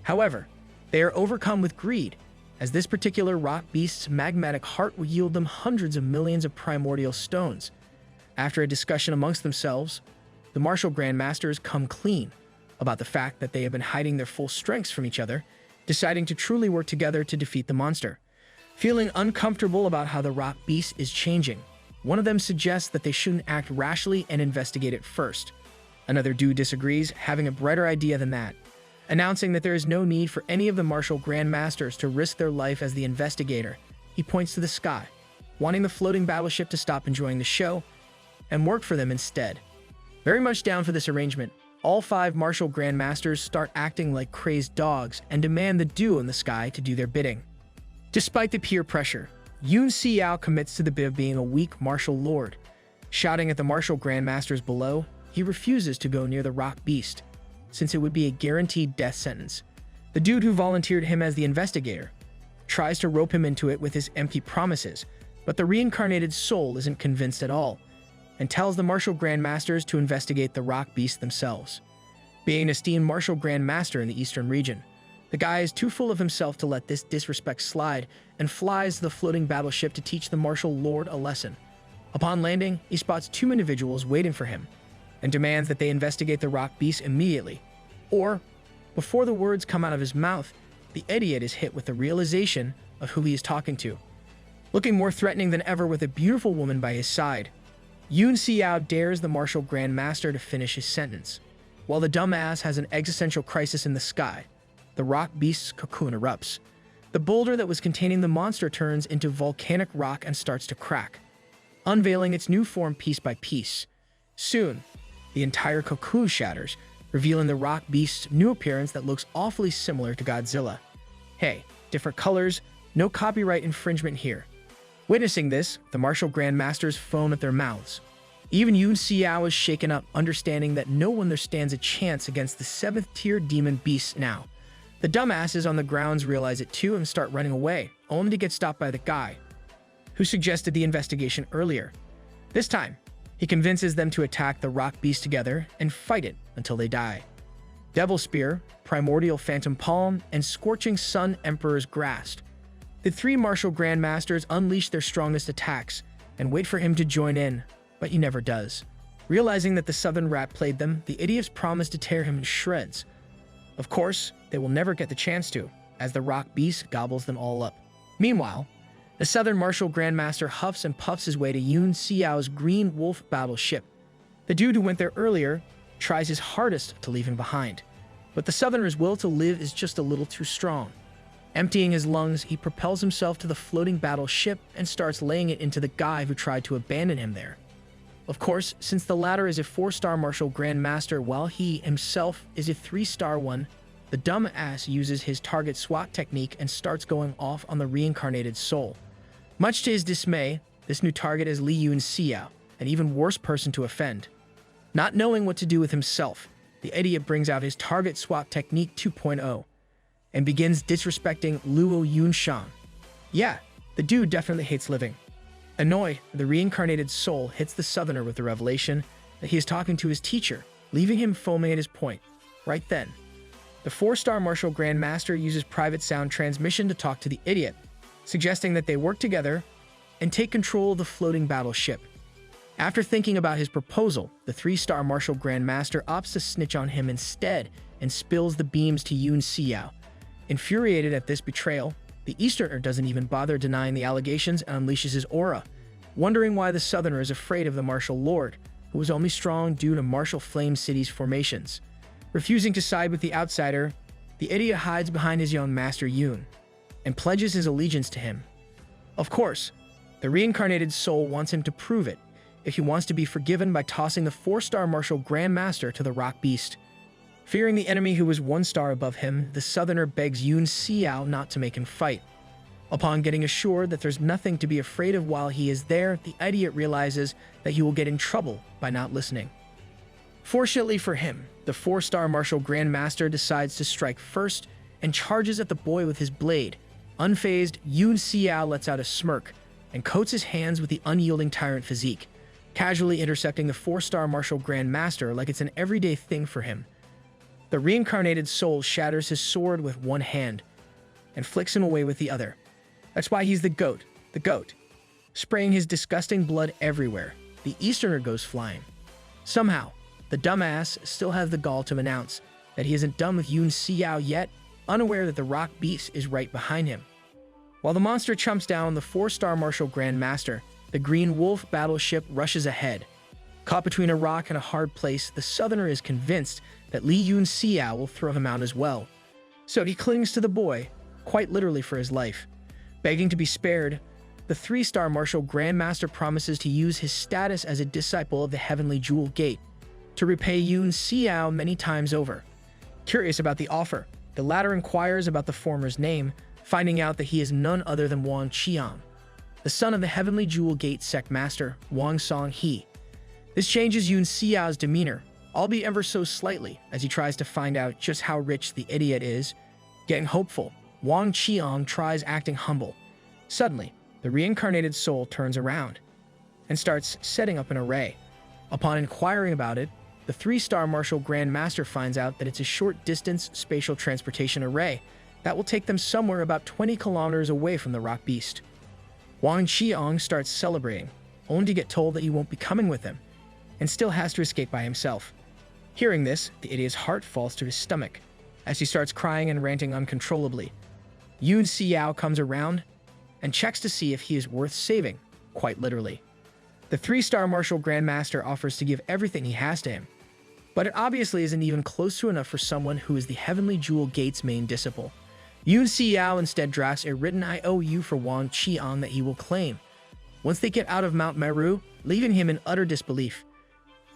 However, they are overcome with greed, as this particular rock beast's magmatic heart will yield them hundreds of millions of primordial stones. After a discussion amongst themselves, the martial Grand Masters come clean about the fact that they have been hiding their full strengths from each other, deciding to truly work together to defeat the monster. Feeling uncomfortable about how the rock beast is changing, one of them suggests that they shouldn't act rashly and investigate it first. Another dude disagrees, having a brighter idea than that, announcing that there is no need for any of the martial Grand Masters to risk their life as the investigator. He points to the sky, wanting the floating battleship to stop enjoying the show and work for them instead. Very much down for this arrangement, all 5 martial Grand Masters start acting like crazed dogs and demand the dew in the sky to do their bidding. Despite the peer pressure, Yun Xiao commits to the bid of being a weak martial lord. Shouting at the martial Grand Masters below, he refuses to go near the rock beast, since it would be a guaranteed death sentence. The dude who volunteered him as the investigator tries to rope him into it with his empty promises, but the reincarnated soul isn't convinced at all, and tells the martial Grand Masters to investigate the rock beast themselves. Being an esteemed martial Grand Master in the eastern region, the guy is too full of himself to let this disrespect slide and flies the floating battleship to teach the martial lord a lesson. Upon landing, he spots 2 individuals waiting for him and demands that they investigate the rock beast immediately. Or, before the words come out of his mouth, the idiot is hit with the realization of who he is talking to. Looking more threatening than ever with a beautiful woman by his side, Yun Xiao dares the martial Grand Master to finish his sentence. While the dumbass has an existential crisis in the sky, the rock beast's cocoon erupts. The boulder that was containing the monster turns into volcanic rock and starts to crack, unveiling its new form piece by piece. Soon, the entire cocoon shatters, revealing the rock beast's new appearance that looks awfully similar to Godzilla. Hey, different colors, no copyright infringement here. Witnessing this, the martial Grand Masters foam at their mouths. Even Yun Xiao is shaken up, understanding that no one there stands a chance against the 7th tier demon beast now. The dumbasses on the grounds realize it too and start running away, only to get stopped by the guy who suggested the investigation earlier. This time, he convinces them to attack the rock beast together and fight it until they die. Devil Spear, Primordial Phantom Palm, and Scorching Sun Emperor's Grasp. The 3 martial Grand Masters unleash their strongest attacks and wait for him to join in, but he never does. Realizing that the southern rat played them, the idiots promise to tear him in shreds. Of course, they will never get the chance to, as the rock beast gobbles them all up. Meanwhile, the Southern Martial Grandmaster huffs and puffs his way to Yun Xiao's Green Wolf battleship. The dude who went there earlier tries his hardest to leave him behind, but the Southerner's will to live is just a little too strong. Emptying his lungs, he propels himself to the floating battleship and starts laying it into the guy who tried to abandon him there. Of course, since the latter is a 4-star Martial Grandmaster while he himself is a 3-star one, the dumbass uses his target SWAT technique and starts going off on the reincarnated soul. Much to his dismay, this new target is Li Yun Xiao, an even worse person to offend. Not knowing what to do with himself, the idiot brings out his target SWAT technique 2.0 and begins disrespecting Li Yun Xiao. Yeah, the dude definitely hates living. Annoyed, the reincarnated soul hits the Southerner with the revelation that he is talking to his teacher, leaving him foaming at his point. Right then, the 4-star Martial Grandmaster uses private sound transmission to talk to the idiot, suggesting that they work together and take control of the floating battleship. After thinking about his proposal, the 3-star Martial Grandmaster opts to snitch on him instead and spills the beams to Yun Xiao. Infuriated at this betrayal, the Easterner doesn't even bother denying the allegations and unleashes his aura, wondering why the Southerner is afraid of the Martial Lord, who was only strong due to Martial Flame City's formations. Refusing to side with the outsider, the idiot hides behind his young master Yun and pledges his allegiance to him. Of course, the reincarnated soul wants him to prove it if he wants to be forgiven by tossing the 4-star Martial Grandmaster to the rock beast. Fearing the enemy who was 1 star above him, the Southerner begs Yun Xiao not to make him fight. Upon getting assured that there's nothing to be afraid of while he is there, the idiot realizes that he will get in trouble by not listening. Fortunately for him, the 4-star Martial Grandmaster decides to strike first and charges at the boy with his blade. Unfazed, Yun Xiao lets out a smirk and coats his hands with the unyielding tyrant physique, casually intercepting the 4-star Martial Grandmaster like it's an everyday thing for him. The reincarnated soul shatters his sword with one hand and flicks him away with the other. That's why he's the goat, spraying his disgusting blood everywhere. The Easterner goes flying. Somehow, the dumbass still has the gall to announce that he isn't done with Yun Xiao yet, unaware that the rock beast is right behind him. While the monster chumps down the 4-star Martial Grandmaster, the Green Wolf battleship rushes ahead. Caught between a rock and a hard place, the Southerner is convinced that Li Yun Xiao will throw him out as well. So he clings to the boy, quite literally for his life. Begging to be spared, the 3-star Martial Grandmaster promises to use his status as a disciple of the Heavenly Jewel Gate to repay Yun Xiao many times over. Curious about the offer, the latter inquires about the former's name, finding out that he is none other than Wang Qiang, the son of the Heavenly Jewel Gate sect master, Wang Songhe. This changes Yun Xiao's demeanor, albeit ever so slightly, as he tries to find out just how rich the idiot is. Getting hopeful, Wang Qiang tries acting humble. Suddenly, the reincarnated soul turns around and starts setting up an array. Upon inquiring about it, the 3-star Martial Grandmaster finds out that it's a short-distance spatial transportation array that will take them somewhere about 20 kilometers away from the rock beast. Wang Qiang starts celebrating, only to get told that he won't be coming with them, and still has to escape by himself. Hearing this, the idiot's heart falls to his stomach, as he starts crying and ranting uncontrollably. Yun Xiao comes around and checks to see if he is worth saving, quite literally. The 3-star Martial Grandmaster offers to give everything he has to him, but it obviously isn't even close to enough for someone who is the Heavenly Jewel Gate's main disciple. Yun Xiao instead drafts a written IOU for Wang Qiang that he will claim once they get out of Mount Meru, leaving him in utter disbelief.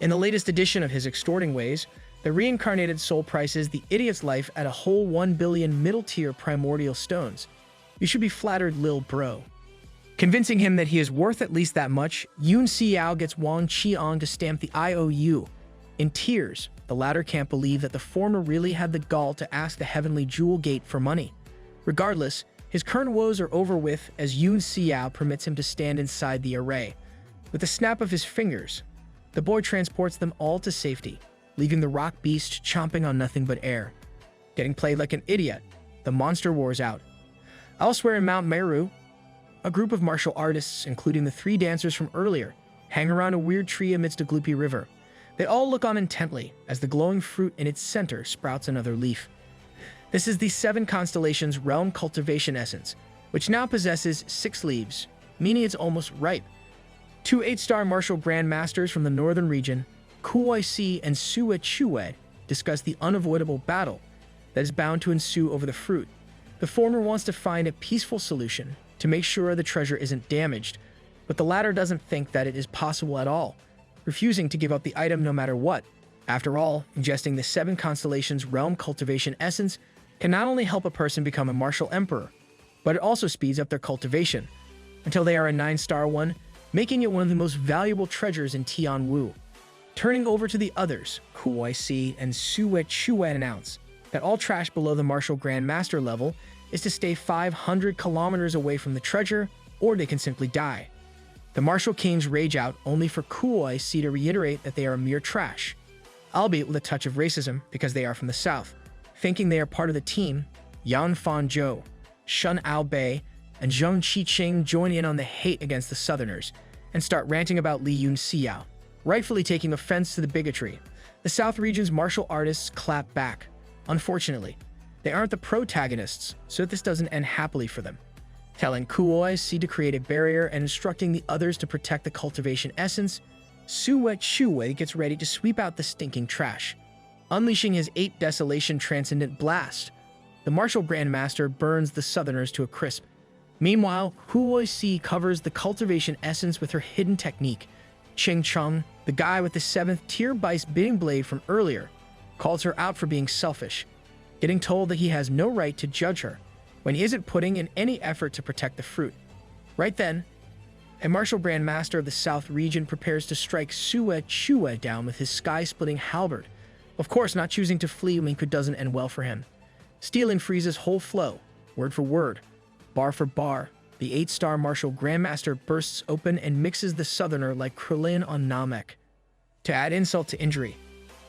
In the latest edition of his extorting ways, the reincarnated soul prices the idiot's life at a whole 1 billion middle-tier primordial stones. You should be flattered, lil bro. Convincing him that he is worth at least that much, Yun Xiao gets Wang Qiang to stamp the IOU. In tears, the latter can't believe that the former really had the gall to ask the Heavenly Jewel Gate for money. Regardless, his current woes are over with as Yun Xiao permits him to stand inside the array. With a snap of his fingers, the boy transports them all to safety, leaving the rock beast chomping on nothing but air. Getting played like an idiot, the monster wars out. Elsewhere in Mount Meru, a group of martial artists, including the 3 dancers from earlier, hang around a weird tree amidst a gloopy river. They all look on intently as the glowing fruit in its center sprouts another leaf. This is the 7 constellations realm cultivation essence, which now possesses 6 leaves, meaning it's almost ripe. 2 8-star martial grandmasters from the northern region, Kuoi Si and Sue Chue, discuss the unavoidable battle that is bound to ensue over the fruit. The former wants to find a peaceful solution to make sure the treasure isn't damaged, but the latter doesn't think that it is possible at all, refusing to give up the item no matter what. After all, ingesting the 7 constellations realm cultivation essence can not only help a person become a martial emperor, but it also speeds up their cultivation until they are a 9-star one, making it one of the most valuable treasures in Tianwu. Turning over to the others, Kuoi Si and Sue Chue announce that all trash below the martial grandmaster level is to stay 500 kilometers away from the treasure, or they can simply die. The martial kings rage out, only for Kuoi Si to reiterate that they are mere trash, albeit with a touch of racism because they are from the south. Thinking they are part of the team, Yan Fan Zhou, Shun Ao Bei, and Zheng Qiqing join in on the hate against the southerners and start ranting about Li Yun Xiao, rightfully taking offense to the bigotry. The south region's martial artists clap back. Unfortunately, they aren't the protagonists, so this doesn't end happily for them, telling Kuoi Si to create a barrier and instructing the others to protect the cultivation essence. Sue Chue gets ready to sweep out the stinking trash, unleashing his 8 Desolation Transcendent Blast. The martial grandmaster burns the southerners to a crisp. Meanwhile, Kuoi Si covers the cultivation essence with her hidden technique. Ching Chung, the guy with the 7th tier Beist bidding blade from earlier, calls her out for being selfish, getting told that he has no right to judge her when he isn't putting in any effort to protect the fruit. Right then, a martial grandmaster of the south region prepares to strike Sue Chue down with his sky-splitting halberd, of course not choosing to flee when it doesn't end well for him. Stealing Frieza's whole flow, word for word, bar for bar, the 8-star martial grandmaster bursts open and mixes the southerner like Krillin on Namek. To add insult to injury,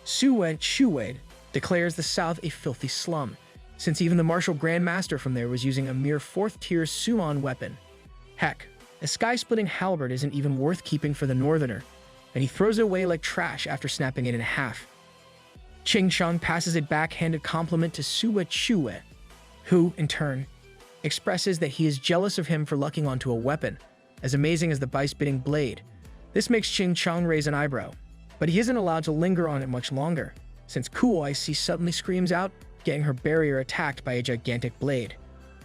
Sue Chue declares the south a filthy slum, since even the martial grandmaster from there was using a mere 4th-tier Suon weapon. Heck, a sky-splitting halberd isn't even worth keeping for the northerner, and he throws it away like trash after snapping it in half. Ching Chung passes a backhanded compliment to Sue Chue, who, in turn, expresses that he is jealous of him for lucking onto a weapon as amazing as the Beist-bidding blade. This makes Ching Chung raise an eyebrow, but he isn't allowed to linger on it much longer, since Kuoi Si suddenly screams out, getting her barrier attacked by a gigantic blade.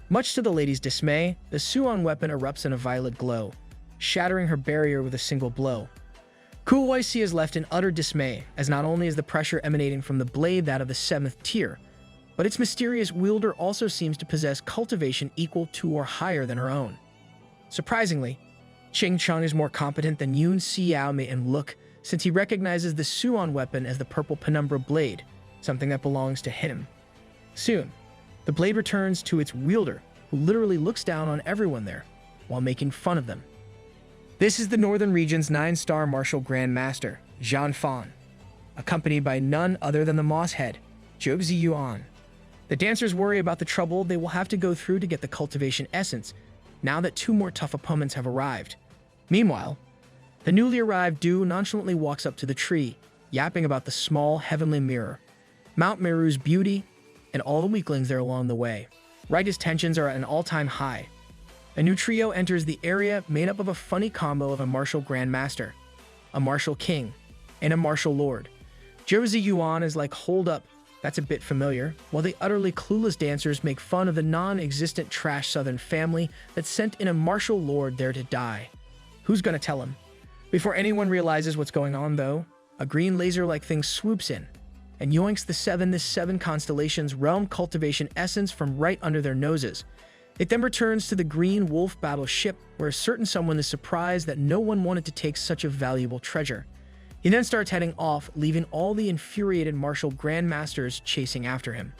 Much to the lady's dismay, the Suon weapon erupts in a violet glow, shattering her barrier with a single blow. Kuoi Si is left in utter dismay, as not only is the pressure emanating from the blade that of the 7th tier, but its mysterious wielder also seems to possess cultivation equal to or higher than her own. Surprisingly, Ching Chung is more competent than Yun Xiao may look, since he recognizes the Suon weapon as the purple penumbra blade, something that belongs to him. Soon, the blade returns to its wielder, who literally looks down on everyone there, while making fun of them. This is the Northern Region's 9-star martial grandmaster, Zhan Fan, accompanied by none other than the Moss Head, Zhou Ziyuan. The dancers worry about the trouble they will have to go through to get the cultivation essence, now that 2 more tough opponents have arrived. Meanwhile, the newly arrived Du nonchalantly walks up to the tree, yapping about the small heavenly mirror, Mount Meru's beauty, and all the weaklings there along the way. Righteous tensions are at an all-time high. A new trio enters the area made up of a funny combo of a martial grandmaster, a martial king, and a martial lord. Zhou Ziyuan is like, hold up, that's a bit familiar, while the utterly clueless dancers make fun of the non-existent trash southern family that sent in a martial lord there to die. Who's gonna tell him? Before anyone realizes what's going on though, a green laser-like thing swoops in and yoinks the 7 constellations realm cultivation essence from right under their noses. It then returns to the Green Wolf battleship, where a certain someone is surprised that no one wanted to take such a valuable treasure. He then starts heading off, leaving all the infuriated martial grandmasters chasing after him.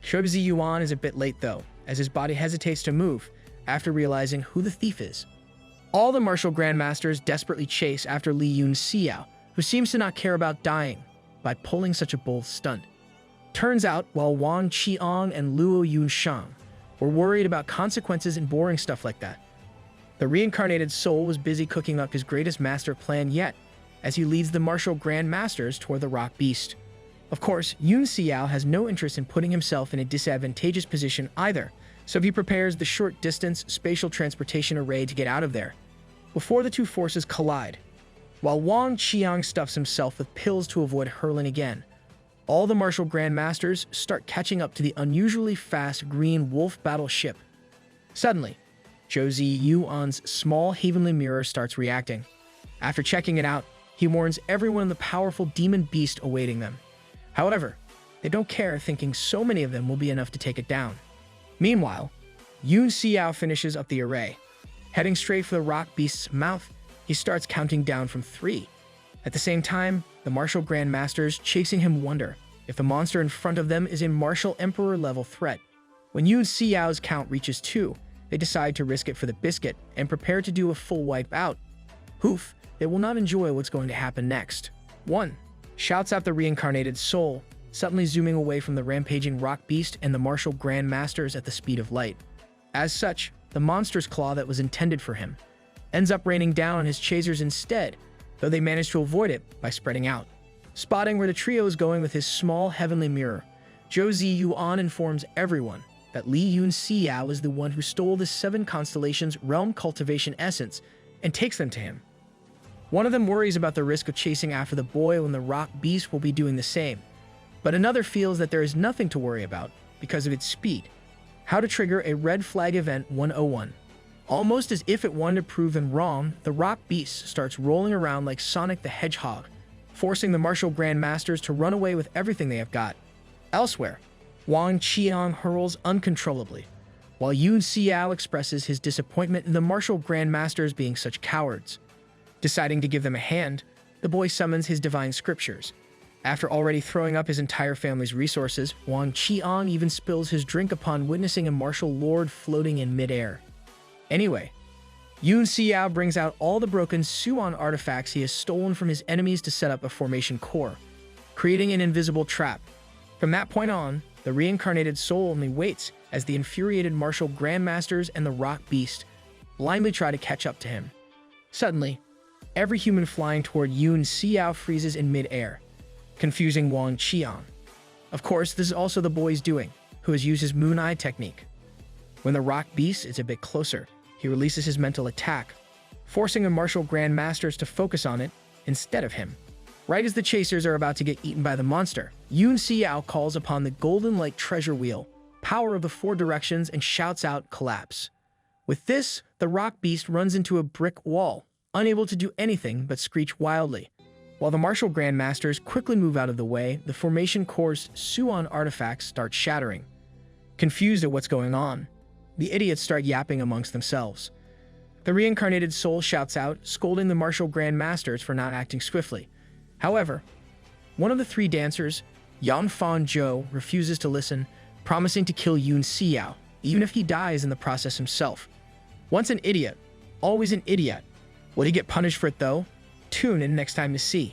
Zhou Ziyuan is a bit late though, as his body hesitates to move after realizing who the thief is. All the martial grandmasters desperately chase after Li Yun Xiao, who seems to not care about dying by pulling such a bold stunt. Turns out, while Wang Qiang and Luo Yunshang were worried about consequences and boring stuff like that, the reincarnated soul was busy cooking up his greatest master plan yet, as he leads the martial grandmasters toward the rock beast. Of course, Yun Xiao has no interest in putting himself in a disadvantageous position either, so he prepares the short-distance spatial transportation array to get out of there, before the two forces collide. While Wang Qiang stuffs himself with pills to avoid hurling again, all the martial grandmasters start catching up to the unusually fast green wolf battleship. Suddenly, Zhou Yuan's small heavenly mirror starts reacting. After checking it out, he warns everyone of the powerful demon beast awaiting them. However, they don't care, thinking so many of them will be enough to take it down. Meanwhile, Yun Xiao finishes up the array. Heading straight for the rock beast's mouth, he starts counting down from 3. At the same time, the martial grandmasters chasing him wonder if the monster in front of them is a martial emperor level threat. When Yun Xiao's count reaches 2, they decide to risk it for the biscuit and prepare to do a full wipe out. Hoof, they will not enjoy what's going to happen next. 1. Shouts out the reincarnated soul, suddenly zooming away from the rampaging rock beast and the martial grandmasters at the speed of light. As such, the monster's claw that was intended for him ends up raining down on his chasers instead, though they manage to avoid it by spreading out. Spotting where the trio is going with his small heavenly mirror, Zhou Yuan informs everyone that Li Yun Xiao is the one who stole the 7 constellations realm cultivation essence and takes them to him. One of them worries about the risk of chasing after the boy when the rock beast will be doing the same, but another feels that there is nothing to worry about because of its speed. How to trigger a red flag event 101. Almost as if it wanted to prove them wrong, the rock beast starts rolling around like Sonic the Hedgehog, forcing the martial grandmasters to run away with everything they have got. Elsewhere, Wang Qiang hurls uncontrollably, while Yun Xiao expresses his disappointment in the martial grandmasters being such cowards. Deciding to give them a hand, the boy summons his divine scriptures. After already throwing up his entire family's resources, Wang Qiang even spills his drink upon witnessing a martial lord floating in midair. Anyway, Yun Xiao brings out all the broken Suan artifacts he has stolen from his enemies to set up a formation core, creating an invisible trap. From that point on, the reincarnated soul only waits as the infuriated martial grandmasters and the rock beast blindly try to catch up to him. Suddenly, every human flying toward Yun Xiao freezes in midair, confusing Wang Qiang. Of course, this is also the boy's doing, who has used his moon eye technique. When the rock beast is a bit closer, he releases his mental attack, forcing the martial grandmasters to focus on it instead of him. Right as the chasers are about to get eaten by the monster, Yun Xiao calls upon the golden light treasure wheel, power of the 4 directions, and shouts out collapse. With this, the rock beast runs into a brick wall, unable to do anything but screech wildly. While the martial grandmasters quickly move out of the way, the formation core's Suan artifacts start shattering. Confused at what's going on, the idiots start yapping amongst themselves. The reincarnated soul shouts out, scolding the martial grandmasters for not acting swiftly. However, one of the 3 dancers, Yan Fan Zhou, refuses to listen, promising to kill Yun Xiao, even if he dies in the process himself. Once an idiot, always an idiot. Will he get punished for it though? Tune in next time to see.